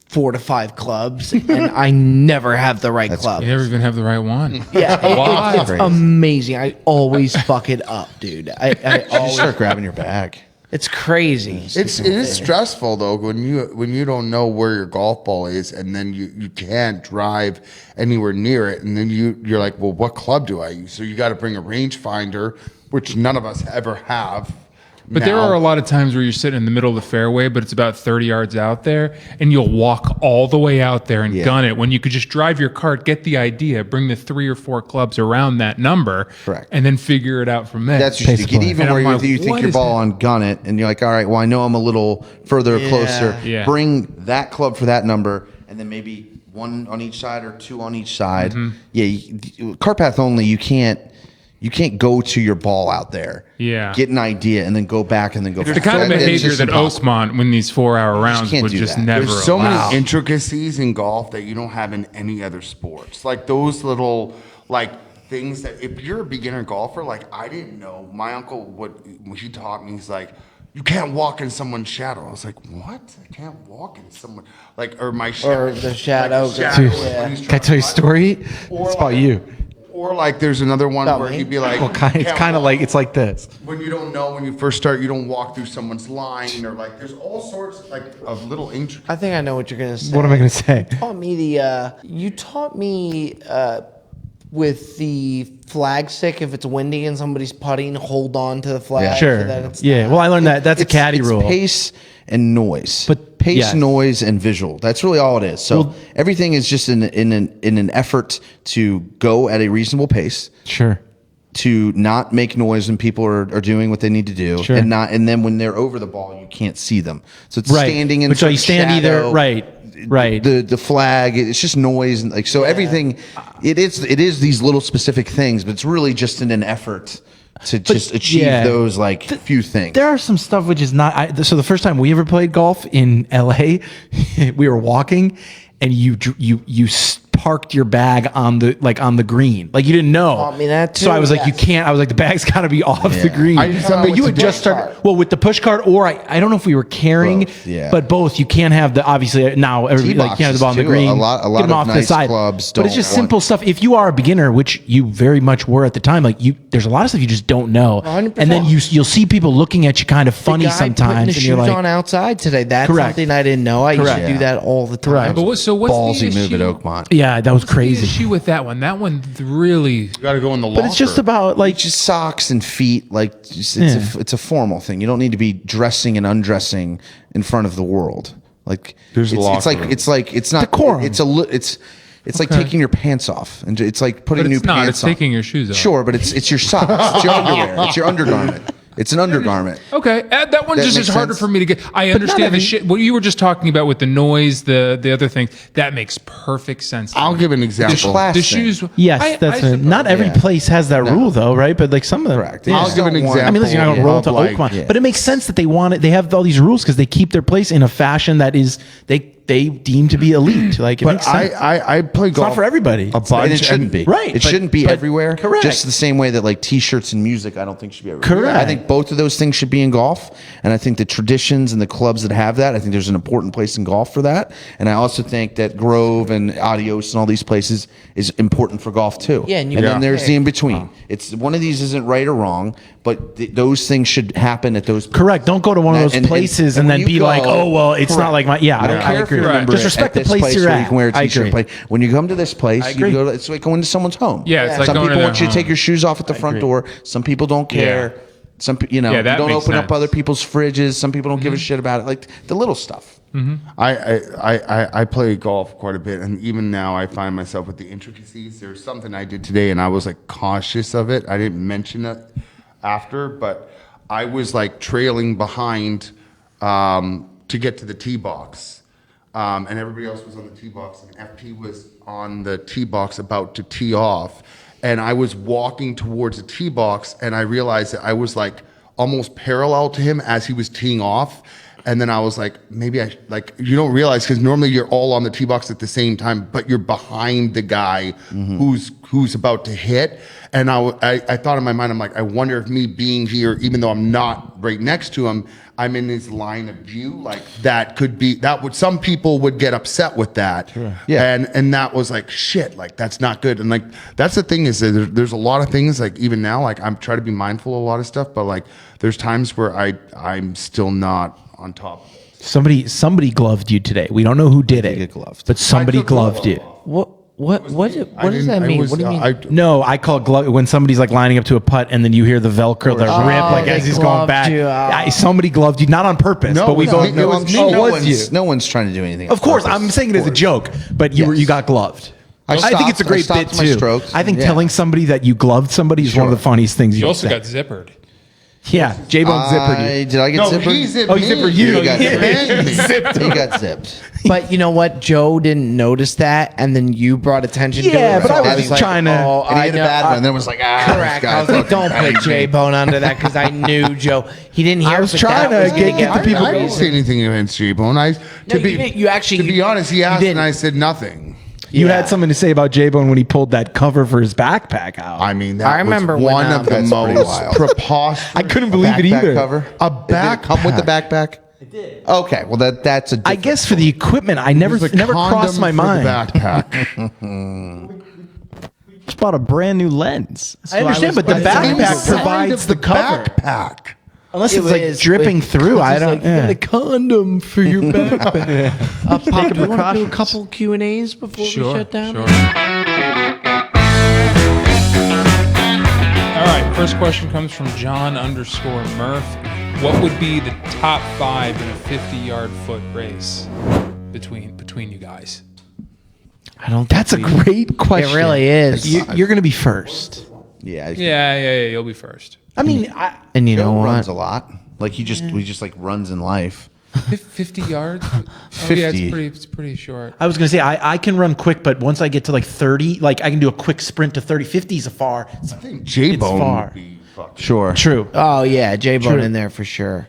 4 to 5 clubs, and I never have the right club. You never even have the right one. Yeah, Why? it's amazing. I always fuck it up, dude. I You always. start grabbing your bag. It's crazy. It is stressful though when you don't know where your golf ball is and then you can't drive anywhere near it and then you're like, well, what club do I use? So you got to bring a rangefinder, which none of us ever have. But there are a lot of times where you're sitting in the middle of the fairway, but it's about 30 yards out there, and you'll walk all the way out there and gun it when you could just drive your cart, get the idea, bring the 3 or 4 clubs around that number, Correct. and then figure it out from there. That's usually Basically. get even And where I'm you, like, you think what your is ball on, gun it, and you're like, all right, well, I know I'm a little further or closer. Yeah. Bring that club for that number, and then maybe one on each side or two on each side. Cart path only. You can't go to your ball out there. Yeah. Get an idea and then go back and then go. The kind of behavior that Oakmont win these 4-hour rounds can't would do just that. never There's so allow. many intricacies in golf that you don't have in any other sports. Like those little things that if you're a beginner golfer, I didn't know. My uncle when he taught me, he's like, you can't walk in someone's shadow. I was like, what? I can't walk in someone or my shadow. Or the shadow. Yeah. Can I tell you a story? It's about you. Or there's another one About where me? he'd be like, Well, it's kind of like it's like this. when you don't know when you first start, you don't walk through someone's line, or there's all sorts of little intricacies. I think I know what you're gonna say. What am I going to say? You taught me with the flag stick. If it's windy and somebody's putting, hold on to the flag. Yeah. Sure. So that it's Yeah. Well, I learned that. That's a caddy it's rule. pace and noise. But pace, yes. noise, and visual. That's really all it is. So everything is just in an effort to go at a reasonable pace, Sure. to not make noise when people are doing what they need to do, Sure. and then when they're over the ball, you can't see them. So it's Right. standing in But so you some stand either shadow, right. The flag, it's just noise and everything. It is these little specific things, but it's really just in an effort to just achieve those few things. There are some stuff which is not. So the first time we ever played golf in LA, we were walking, and you parked your bag on the green, you didn't know. Taught me that So I too, was like, yes. you can't. I was like, the bag's got to be off the green. I just found out But you what had to just do. started. Well, with the push cart, or I don't know if we were carrying, Both, yeah. but both. You can't have the obviously now. Everybody, you can't have the ball on the Tee green. boxes, too. A lot Get them of off the nice side. clubs But it's don't just want- simple stuff. If you are a beginner, which you very much were at the time, there's a lot of stuff you just don't know, 100%. and then you'll see people looking at you kind of funny the guy putting sometimes, his and you're shoes like, on outside today. That's Correct. something I didn't know. I used to Correct. do that all the time. Correct. But what's the Ballsy move issue? at Oakmont. yeah, that was The crazy. issue with that one. That one really. You got to go in the locker. But it's just about Just socks and feet, it's a formal thing. You don't need to be dressing and undressing in front of the world. There's a locker room. it's not Decorum. it's like taking your pants off, and it's like putting But new it's not. pants It's on. taking your shoes off. Sure, but it's your socks. It's your underwear. It's your undergarment. It's an undergarment. Okay, that one That just makes is harder sense. for me to get. I understand the shit. What you were just talking about with the noise, the other things, that makes perfect sense. to I'll me. give an example. class The thing. shoes. yes, not every yeah. place has that rule though, right? But some of them. Correct. Yeah. I'll give an Don't want- example. I mean, listen, you're not going to roll to Oakmont, yeah. but it makes sense that they want it. They have all these rules because they keep their place in a fashion that is they deem to be elite. It But makes sense. I play golf. It's not for everybody. A bunch. And it shouldn't be. Right, It but- shouldn't be but- everywhere. correct. Just the same way that T-shirts and music, I don't think should be everywhere. Correct. I think both of those things should be in golf. And I think the traditions and the clubs that have that, I think there's an important place in golf for that. And I also think that Grove and Adios and all these places is important for golf too. Yeah, and you then gotta there's pick. the in between. It's one of these isn't right or wrong, but those things should happen at those. Correct. Don't go to one of those And- places and and when then you be go- like, oh well, it's not Correct. like my. Yeah, I don't care if agree. you remember Just it respect at the this place you're where at. you can wear a I T-shirt. agree. When you come to this place, agree. you go to, it's like going to someone's home. Yeah, it's like some going to people their want you to home. take your shoes off at the front agree. door. Some people don't care. Yeah. Some you Yeah, you that don't makes open up sense. other people's fridges. Some people don't give a shit about it. Like the little stuff. I play golf quite a bit, and even now I find myself with the intricacies. There's something I did today, and I was cautious of it. I didn't mention it after, but I was trailing behind to get to the tee box, and everybody else was on the tee box, and FP was on the tee box about to tee off, and I was walking towards the tee box, and I realized that I was almost parallel to him as he was teeing off. And then I was like, maybe you don't realize, because normally you're all on the tee box at the same time, but you're behind the guy who's about to hit. And I thought in my mind, I'm like, I wonder if me being here, even though I'm not right next to him, I'm in his line of view. That could be, some people would get upset with that. Sure. Yeah. And that was shit, that's not good. And that's the thing is that there's a lot of things, even now, I'm trying to be mindful of a lot of stuff, but there's times where I'm still not on top of it. Somebody gloved you today. We don't know who did it, get gloved. but somebody I took gloved you. What does that mean? What do you mean? No, I call it glove when somebody's lining up to a putt and then you hear the Velcro that rip they as he's going gloved back. you. Somebody gloved you, not on purpose, No, but we it go. was me. It was me. Oh, no was one's you? no one's trying to do anything. Of course, on purpose. I'm saying it as a joke, but you Yes. got gloved. I think it's a stopped- great I bit stopped my too. strokes. I think Yeah. telling somebody that you gloved somebody is one of the funniest things You you also say. got zippered. Yeah, J-Bone zippered you. Did I get No, zippered? he zipped Oh, he me. zippered you. He got Zipped me. He got zipped. But you know what? Joe didn't notice that, and then you brought attention to it. Yeah, but so I was like, trying to- Oh, And he I hit a know. bad one, and then was like, Correct. I was like, don't put J-Bone under that because I knew Joe. He didn't hear. I was but trying that to was gonna get the people I didn't say anything against J-Bone. No, you didn't. You actually- to be honest, he you asked didn't. and I said nothing. You Yeah. had something to say about J-Bone when he pulled that cover for his backpack out. I mean, that I remember was when, one of the that's pretty most wild. preposterous. I couldn't believe it Backpack either. cover. A Did it come with the backpack? It did. Okay, well that's a. I different guess for the equipment, I never It was a never condom crossed my for the mind. backpack. Just bought a brand new lens. So I understand, but the that's backpack Inside provides of the cover. backpack. Unless It it's like was, dripping but through. I it's don't. like, you got a condom for your backpack. Pop, do you want to do a precautions. couple Q&As before we shut down? Sure. All right, first question comes from John_Murph. What would be the top 5 in a 50-yard foot race between you guys? I don't. That's a great question. It really is. You're going to be first. Yeah. Yeah, you'll be first. I mean, And you know Joe what? runs a lot. Like he just like runs in life. 50 yards? Oh, yeah, 50. it's pretty short. I was going to say I can run quick, but once I get to like 30, like I can do a quick sprint to 30. 50 is a far. I think J-Bone far. would be fucking. Sure. True. Oh yeah, J-Bone in there for sure.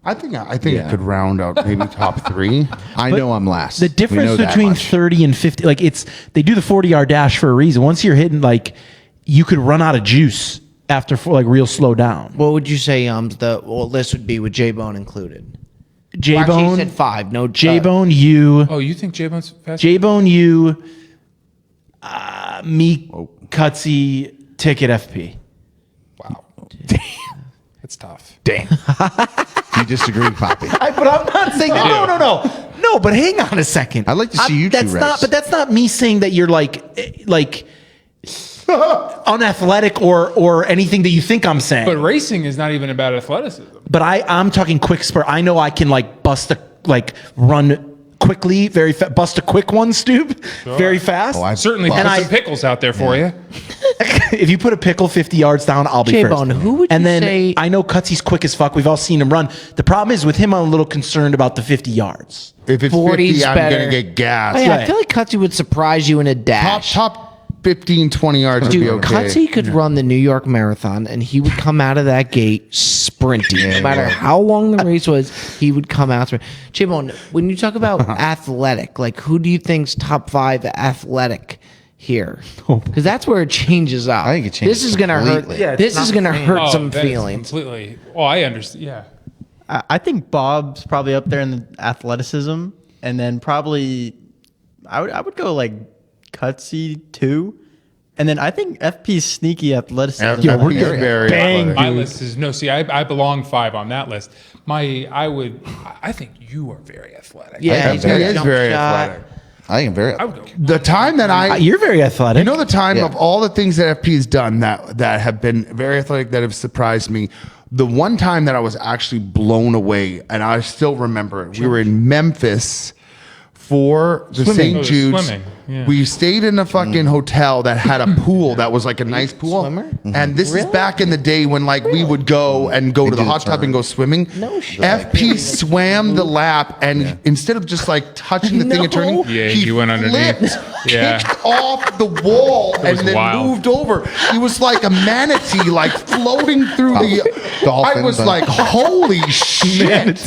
I think it could round out maybe top 3. I know I'm last. The We know difference that between much. 30 and 50, like they do the 40-yard dash for a reason. Once you're hitting, like you could run out of juice after like real slow down. What would you say? The list would be with J-Bone included. J Actually, you Bone, said 5. No J-Bone, you, Oh, you think J-Bone's fast? J-Bone, you, me, Cutsy, Ticket, FP. Wow. That's tough. Damn. You disagree, Poppy? But I'm not saying no. But hang on a second. I'd like to see you two That's race. not. But that's not me saying that you're like unathletic or anything that you think I'm saying. But racing is not even about athleticism. But I'm talking quick spurt. I know I can like run quickly, bust a quick one, Stoop, very fast. Oh, I Certainly Well, put and some pickles out there for you. If you put a pickle 50 yards down, I'll be J-Bone, first. who would and you then say- I know Cutsy's quick as fuck. We've all seen him run. The problem is with him, I'm a little concerned about the 50 yards. If it's 40's 50, I'm better. going to get gas. Oh, yeah, I Right. feel like Cutsy would surprise you in a dash. Top 15, 20 yards would Dude, be okay. Cutsy could run the New York Marathon, and he would come out of that gate sprinting. No matter how long the race was, he would come out. J-Bone, when you talk about athletic, like who do you think's top 5 athletic here? Because that's where it changes up. I think it changes This is gonna hurt. completely. Yeah, it's this not is gonna the same. hurt some that is feelings. completely. Oh, I understand. Yeah. I think Bob's probably up there in the athleticism, and then probably I would go like Cutsy 2, and then I think FP's sneaky athleticism. Yeah, we're very athletic. My list is no. See, I belong 5 on that list. I think you are very athletic. Yeah, I he's think got He a is jump very shot. athletic. I think I'm very. I would go. The time that You're very athletic. You know the time Yeah. of all the things that FP has done that have been very athletic, that have surprised me. The one time that I was actually blown away, and I still remember it. We were in Memphis for the Swimming. St. Oh, Jude's. swimming, yeah. We stayed in a fucking hotel that had a pool that was like a nice pool. swimmer? And this is back in the day when like we would go to the do the hot tub and go swimming. No shit. FP swam the lap, and instead of just like touching the thing and turning, Yeah, he you went underneath. flipped, Yeah. kicked off the wall and was then wild. moved over. He was like a manatee, like floating through the. Dolphin, I was but- like, holy shit,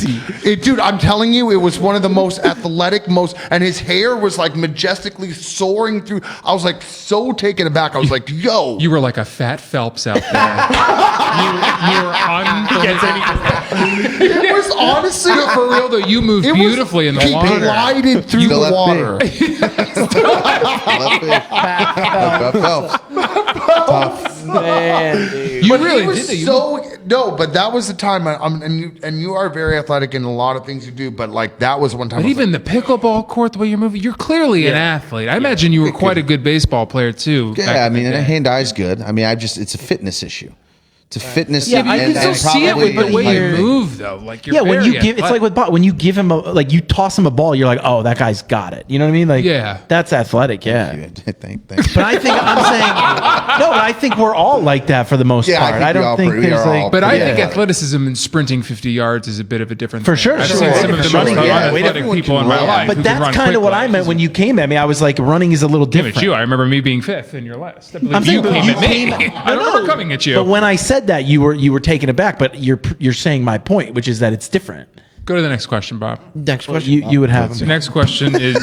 dude! I'm telling you, it was one of the most athletic, and his hair was like majestically soaring through. I was like so taken aback. I was like, yo, You were like a fat Phelps out there. you were unbelievable. it was honestly For real though, you moved It was- beautiful in the he water. glided through Still the FP. water. Man, dude. You But really he was did. no, but that was the time. And you are very athletic in a lot of things you do. But like that was one time. But I was even the pickleball court, the way you're moving, you're clearly an athlete. I imagine you were quite a good baseball player too. back Yeah, I in the mean, day. hand-eye's good. I mean, it's a fitness issue. to fitness. Yeah, and, I can and still see it probably, with the way like, you move, though. Like you're Yeah, when very you give, it's like with ball. When you give him you toss him a ball, you're like, oh, that guy's got it. You know what I mean? Like, Yeah. that's athletic. Yeah. Thanks. But I think I'm saying no. But I think we're all like that for the most Yeah, I part. think I we don't all think pretty- we there's are like. all But I think Yeah. athleticism and sprinting 50 yards is a bit of a different For thing. sure, I've sure. seen some of the most Running, yeah, unathletic everyone people can in my run. life. But who can that's run kind of quick what I legs. meant when you came at me. I was like, running is a little Came different. at you. I remember me being fifth in your list. I believe saying, you but came you at me. came- I remember coming at you. But when I said that, you were taken aback. But you're saying my point, which is that it's different. Go to the next question, Bob. Next question. You would have The them. next question is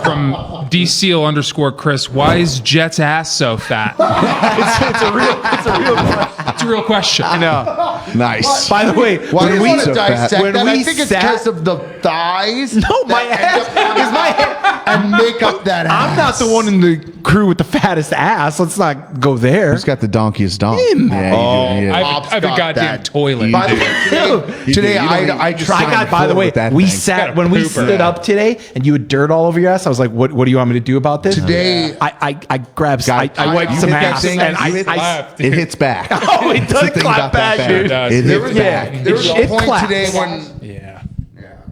from DSeal_Chris. Why is Jet's ass so fat? It's a real question. It's a real question. I know. Nice. By the way, Why when do you we want to dissect when that? we I think it's sat- because of the thighs. No, my that ass end up is my head. and make up that ass. I'm not the one in the crew with the fattest ass. Let's not go there. Who's got the donkey's donk? Him. Yeah, Oh, you do, I yeah. have a got goddamn that. toilet. By the dude. way, today You don't I even- I you just tried. I got. By the forward way, with that we thing. sat Got a when we pooper. stood up today, and you had dirt all over your ass. I was like, "What? What do you want me to do about this?" Today- I grabbed. I wiped you some hit that ass, thing, and you hit I left. It hits back. Oh, it That's does the thing clap about that back, thing. dude. does. It There hits was- back. There was It a point claps. today when. Yeah.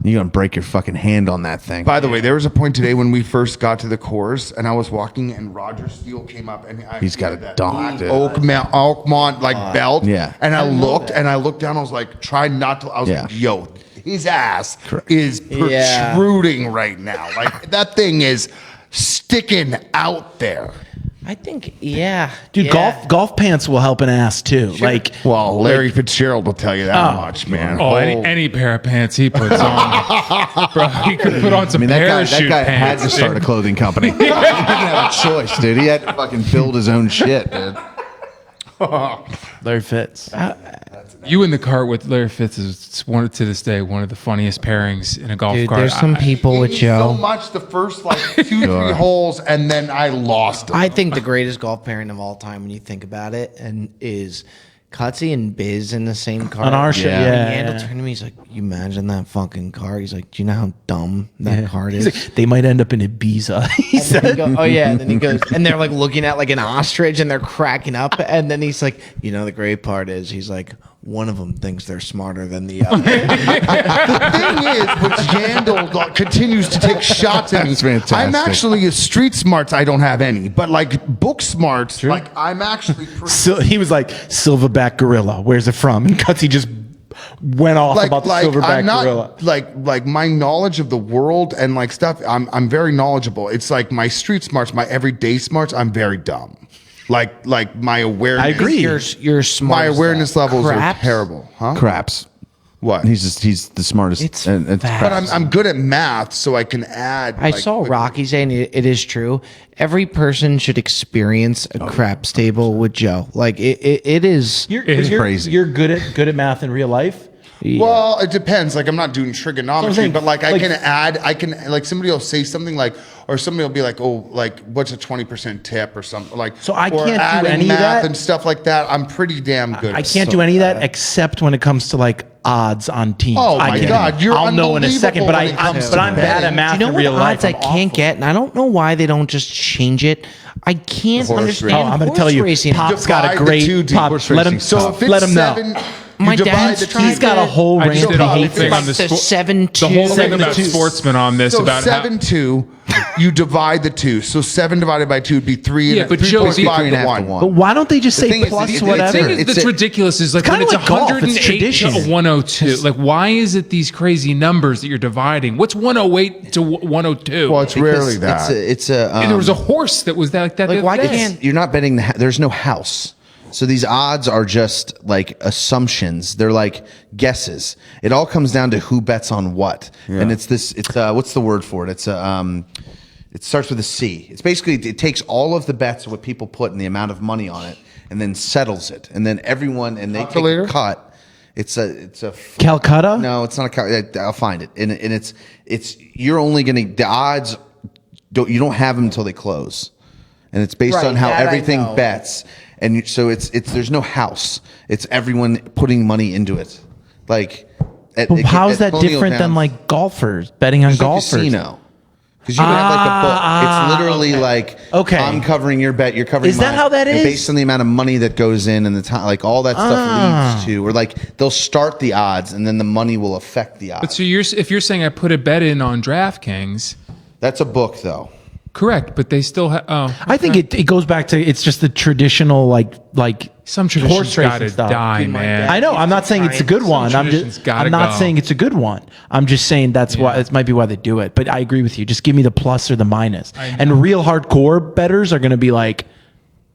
You're gonna break your fucking hand on that thing. By the way, there was a point today when we first got to the course, and I was walking, and Roger Steele came up, and He's got had a that donk, dude. Oakmont like belt. yeah. And I looked down. I was like, trying not to. I was Yeah. like, yo, his ass is Yeah. protruding right now. Like that thing is sticking out there. I think, yeah. Dude, yeah. golf pants will help an ass too. Like, Well, Larry Fitzgerald will tell you that much, man. Oh, any pair of pants he puts on, bro, he could put on some I mean, that parachute guy had pants. to start a dude. clothing company. He didn't have a choice, dude. He had to fucking build his own shit, dude. Larry Fitz. You in the cart with Larry Fitz is one to this day one of the funniest pairings in a golf Dude, cart. there's some people with So Joe. much the first like 2-3 holes, and then I lost him. I think the greatest golf pairing of all time, when you think about it, and is Cutsy and Biz in the same car. On our shit, Yeah. yeah. Yandel turned to me. He's like, "You imagine that fucking car?" He's like, "Do you know how dumb that cart He's is?" like, they might end up in Ibiza. He And then he said. go- oh yeah, and then he goes, and they're like looking at like an ostrich, and they're cracking up, and then he's like, "You know, the great part is, he's like, one of them thinks they're smarter than the other." The thing is, which Yandel continues to take shots at me. That's fantastic. I'm actually a street smarts. I don't have any, but like book smarts, like I'm actually pretty. So he was like, Silverback Gorilla. Where's it from? And Cutsy just went off about the Silverback I'm not Gorilla. like my knowledge of the world and like stuff. I'm very knowledgeable. It's like my street smarts, my everyday smarts. I'm very dumb. Like my awareness. I agree. You're smart. My as awareness that. levels Craps? are terrible, huh? Craps. What? He's the smartest. It's But fast. I'm good at math, so I can add. I like, saw quickly. Rocky saying it is true. Every person should experience a craps table with Joe. Like it is. It's crazy. You're good at math in real life. Well, it depends. Like I'm not doing So I'm trigonometry, saying, but like I like- can add. I can like somebody will say something like, or somebody will be like, oh, like what's a 20% tip or something like. So I or can't do adding any of math that? and stuff like that. I'm pretty damn good. I at can't it. do any of that except when it comes to like odds on teams. Oh I my can. God, you're I'll know in a second, unbelievable but when it comes to I'm bad at betting. math Do you know in what real odds life. I I'm can't awful. get, and I don't know why they don't just change it. I can't Horse understand. racing. Oh, I'm going to horse tell you, racing. Pop's got a Divide the great two, dude. Pop. Horse Let him. racing's So if it's let him know. 7, My you divide dad's the trying He's got a whole I just rant did a he whole hates thing it. on the this. 7-2. The whole thing about 7-2. sportsmen on this So about 7-2, you divide the two. So 7 divided by 2 would be 3. Yeah, and but Joe, 3.5 to 3.5 1. to 1. But why don't they just The say thing is, plus it's- whatever? The thing is, It's that's a- ridiculous is like It's when kinda it's like golf, it's 108 tradition. to 102. Like, why is it these crazy numbers that you're dividing? What's 108 to 102? Well, it's rarely that. It's a. And there was a horse that was that like that. Like, the other why day. can't- You're not betting there's no house. So these odds are just like assumptions. They're like guesses. It all comes down to who bets on what. And it's what's the word for it? It starts with a C. It's basically, it takes all of the bets of what people put and the amount of money on it and then settles it. And then everyone, and they take Calculator? a cut. It's a Calcutta? No, it's not a calculator. I'll find it. And it's you're only going to, the odds, you don't have them until they close. And it's based Right, on how that I everything know. bets. And so it's there's no house. It's everyone putting money into it. Like, But how is that different than like golfers betting on there's no golfers? casino? Because you would have like a book. It's literally like, Okay. I'm covering your bet, you're covering Is that mine. how that and is? based on the amount of money that goes in and the time, like all that stuff leads to, or like they'll start the odds and then the money will affect the odds. But so if you're saying I put a bet in on DraftKings, That's a book though. correct? But they still have. Oh, I think it goes back to it's just the traditional like some horse traditions racing gotta stuff. die, Dude, my man. dad- I know. I'm not saying it's a good one. traditions gotta I'm not go. saying it's a good one. I'm just saying that's why it might be why they do it. But I agree with you. Just give me the plus or the minus. And real hardcore bettors are going to be like,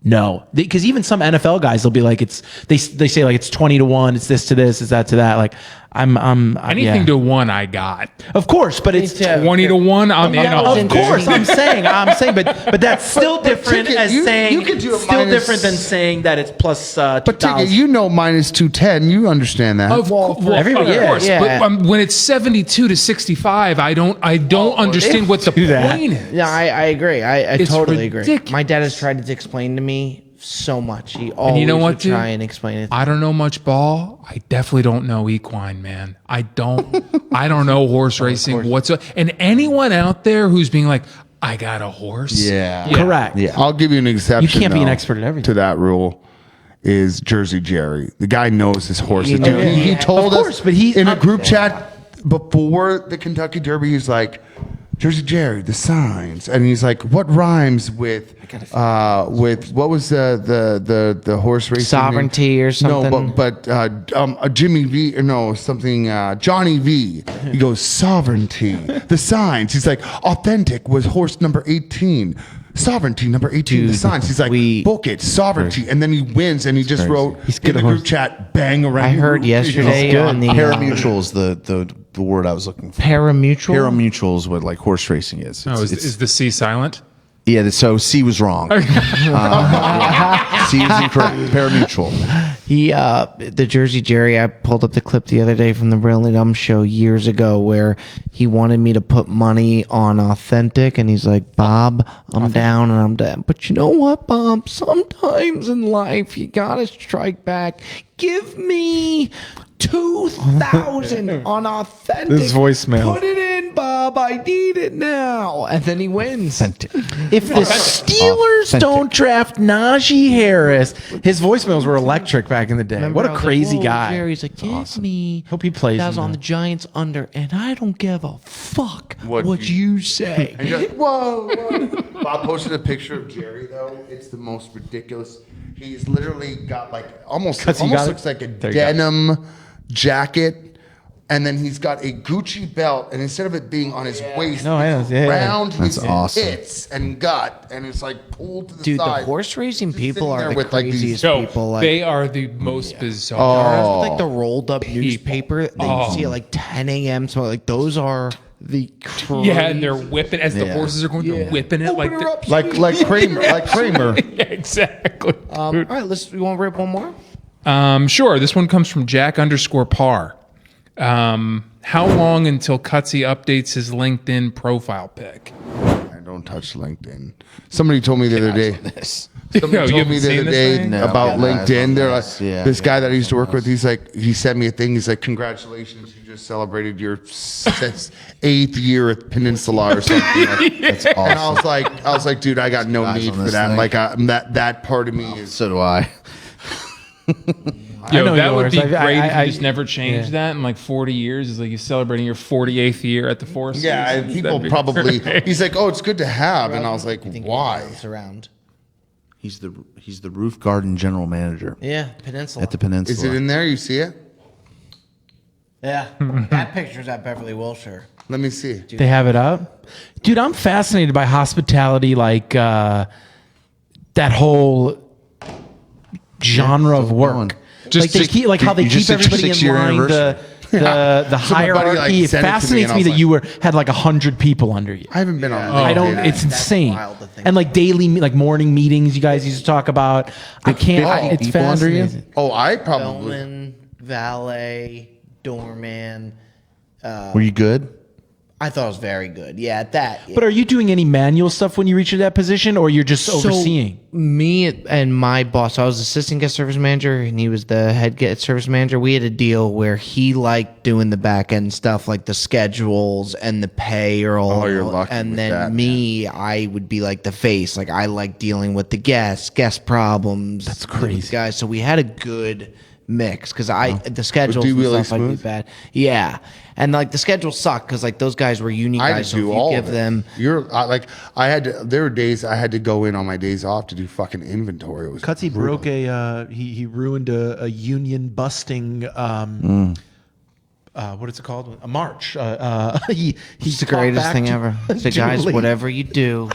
no, because even some NFL guys, they'll be like, they say like it's 20-1, it's this to this, it's that to that. Like Anything to one, I got of course, but it's 20-1. I'm in. that all was of day. course, I'm saying, but that's still different Ticket, as you saying could do a still minus- different than saying that it's plus. But 2,000. Ticket, you know, minus 210. You understand that. everybody- of course. yeah. But when it's 72 to 65, I don't understand what the that. point is. Yeah, I agree. I It's totally agree. ridiculous. My dad has tried to explain to me so much. He always And you know what, would dude? try and explain it. I don't know much ball. I definitely don't know equine, man. I don't know horse racing whatsoever. And anyone out there who's being like, I got a horse. Yeah. Correct. Yeah. I'll give you an exception. You can't be an though, expert at everything. To that rule is Jersey Jerry. The guy knows his horses. You Dude, know, he yeah. told Of course, us but he- in a group chat before the Kentucky Derby. He's like, Jersey Jerry, the signs, and he's like, what rhymes with what was the horse racing Sovereignty name? or something? No, but Jimmy V, no, something Johnny V. He goes sovereignty, the signs. He's like, authentic was horse number 18. Sovereignty number 18, the signs. He's like, book it, sovereignty, and then he wins, and he just wrote in the group chat, bang around. I heard yesterday on the Parimutual is the word I was looking for. Parimutual. Parimutual is what like horse racing is. Oh, is the C silent? Yeah, so C was wrong. C is incorrect. Parimutual. The Jersey Jerry, I pulled up the clip the other day from the Brilliant Dumb show years ago where he wanted me to put money on authentic, and he's like, Bob, I'm down and I'm down. But you know what, Bob? Sometimes in life you gotta strike back. Give me 2,000 on authentic. This voicemail. Put it in, Bob. I need it now. And then he wins. If the Steelers don't draft Najee Harris, his voicemails were electric back in the day. Remember, What I a was crazy like, "Whoa, guy. Jerry's like, give me. Hope he plays That was in on the- the Giants under, and I don't give a fuck What what you- you say. And you're like, whoa. Bob posted a picture of Jerry though. It's the most ridiculous. He's literally got like almost got looks it? like a There you go. denim jacket, and then he's got a Gucci belt, and instead of it being on his waist, No, I know. it's Yeah, yeah. around That's his awesome. tits and gut, and it's like pulled to the Dude, side. the horse racing Just people sitting are there the with, like, these- craziest So people. Like, they are the most bizarre. like the rolled up newspaper that you see at like 10 a.m. So like those are the Yeah, and they're whipping as the Yeah. horses are going. They're whipping it like. like Kramer. Yeah, exactly. all right, you want to rip one more? Sure. This one comes from Jack_Par. How long until Cutsy updates his LinkedIn profile pic? I don't touch LinkedIn. Somebody told me the other day. Somebody Yo, you told me haven't the seen other this day thing? No, about yeah, LinkedIn. They're like, yeah, this guy yeah, that I used to work with, he's like, he sent me a thing. He's like, congratulations, you just celebrated your 8th year at Peninsula or something. That's And awesome. I was like, dude, I got no Eyes need on for this that. thing. Like, that part of me is. So do I. Yo, know that would yours. be I- great if I- you just never changed that in like 40 years. It's like you're celebrating your 48th year at the Four Yeah, Seasons. people That'd be probably. great. He's like, oh, it's good to have, and I was like, why? It's around. He's the roof garden general manager Yeah, Peninsula. at the Peninsula. Is it in there? You see it? Yeah, that picture's at Beverly Wilshire. Let me see. They have it up. Dude, I'm fascinated by hospitality, like that whole genre of work. going. Like they keep, like how they you keep just said your everybody in 6-year line. So my The buddy, hierarchy. like, It sent it to me, fascinates and I me was that like- you had like 100 people under you. I haven't been on. I don't. LinkedIn. It's insane. wild to think And like daily, like morning meetings, you guys used to talk about. I can't. 50 It's people under you? fascinating. Oh, I probably. Bellman, valet, doorman. Were you good? I thought it was very good. Yeah, at that. But are you doing any manual stuff when you reach that position, or you're just overseeing? Me and my boss, I was assistant guest service manager, and he was the head guest service manager. We had a deal where he liked doing the back end stuff, like the schedules and the payroll. Oh, you're lucky And with then that, me, I would be like the face. Like I like dealing with the guest problems. That's crazy. guys. So we had a good mix because the schedules do and really stuff I'd be smooth? bad. Yeah, and like the schedules suck because like those guys were union I had guys. to So if do you all give of it. them. There were days I had to go in on my days off to do fucking inventory. It was Cutsy brutal. broke he ruined a union busting what is it called? A march. He's It's the greatest thing ever. So guys, whatever you do,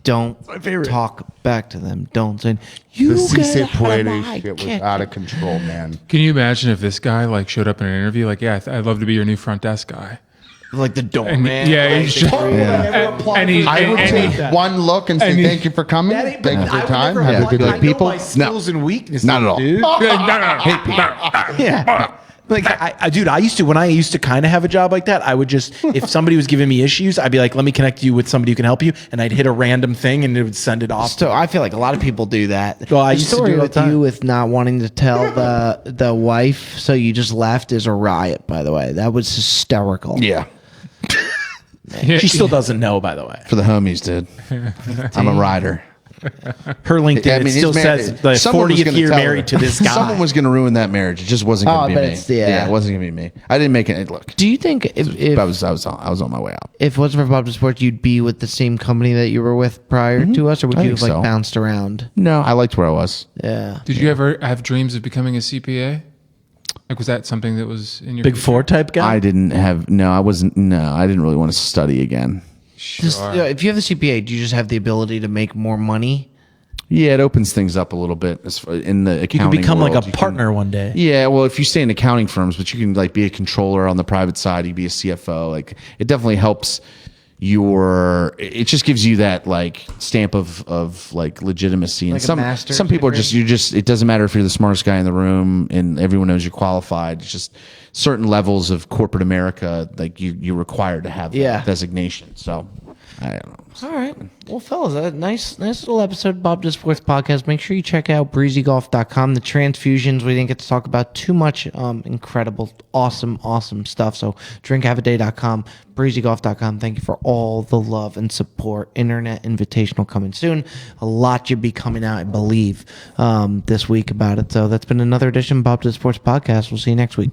don't talk back to them. Don't say you The Si Se get out of Puede my shit was kitchen." out of control, man. Can you imagine if this guy like showed up in an interview like, yeah, I'd love to be your new front desk guy. Like the And doorman. yeah, like he's the just, Korean- and he, I would and he, take one look and say and he- thank you for coming, thank you for your time. Yeah, Have a good like night. people. my skills and weaknesses, Not at all. dude. no. Yeah. Like dude, when I used to kind of have a job like that, I would just, if somebody was giving me issues, I'd be like, let me connect you with somebody who can help you. And I'd hit a random thing and it would send it off. So I feel like a lot of people do that. Well, I The used to story do it all with the time. you with not wanting to tell the wife, so you just left, is a riot. By the way, that was hysterical. Yeah, She still doesn't know, by the way. for the homies, dude. I'm a rider. Her LinkedIn it still his says the someone was 40th gonna year tell her- married to this guy. Someone was going to ruin that marriage. It just wasn't Oh, going I to bet be me. it's- yeah. It wasn't going to be me. I didn't make it. Look, Do you think if I was on my way out. if it wasn't for Bob to Sports, you'd be with the same company that you were with prior to us, or would I you think have like so. bounced around? No, I liked where I was. Yeah. Did you ever have dreams of becoming a CPA? Like, was that something that was in your Big future? Four type guy. I didn't have. No, I wasn't. No, I didn't really want to study again. Just, if you have the CPA, do you just have the ability to make more money? Yeah, it opens things up a little bit in the You accounting. could become world. like a You can- partner one day. Yeah, well, if you stay in accounting firms, but you can like be a controller on the private side, you can be a CFO. Like it definitely helps it just gives you that like stamp of like legitimacy. And Like a some master's people are degree? it doesn't matter if you're the smartest guy in the room and everyone knows you're qualified. It's just certain levels of corporate America, like you're required to have that designation. So I don't know. All right. Well, fellas, a nice little episode of Bob Does Sports Podcast. Make sure you check out breezygolf.com. The transfusions, we didn't get to talk about too much. Incredible, awesome stuff. So drinkhaveaday.com, breezygolf.com. Thank you for all the love and support. Internet Invitational coming soon. A lot should be coming out, I believe, this week about it. So that's been another edition of Bob Does Sports Podcast. We'll see you next week.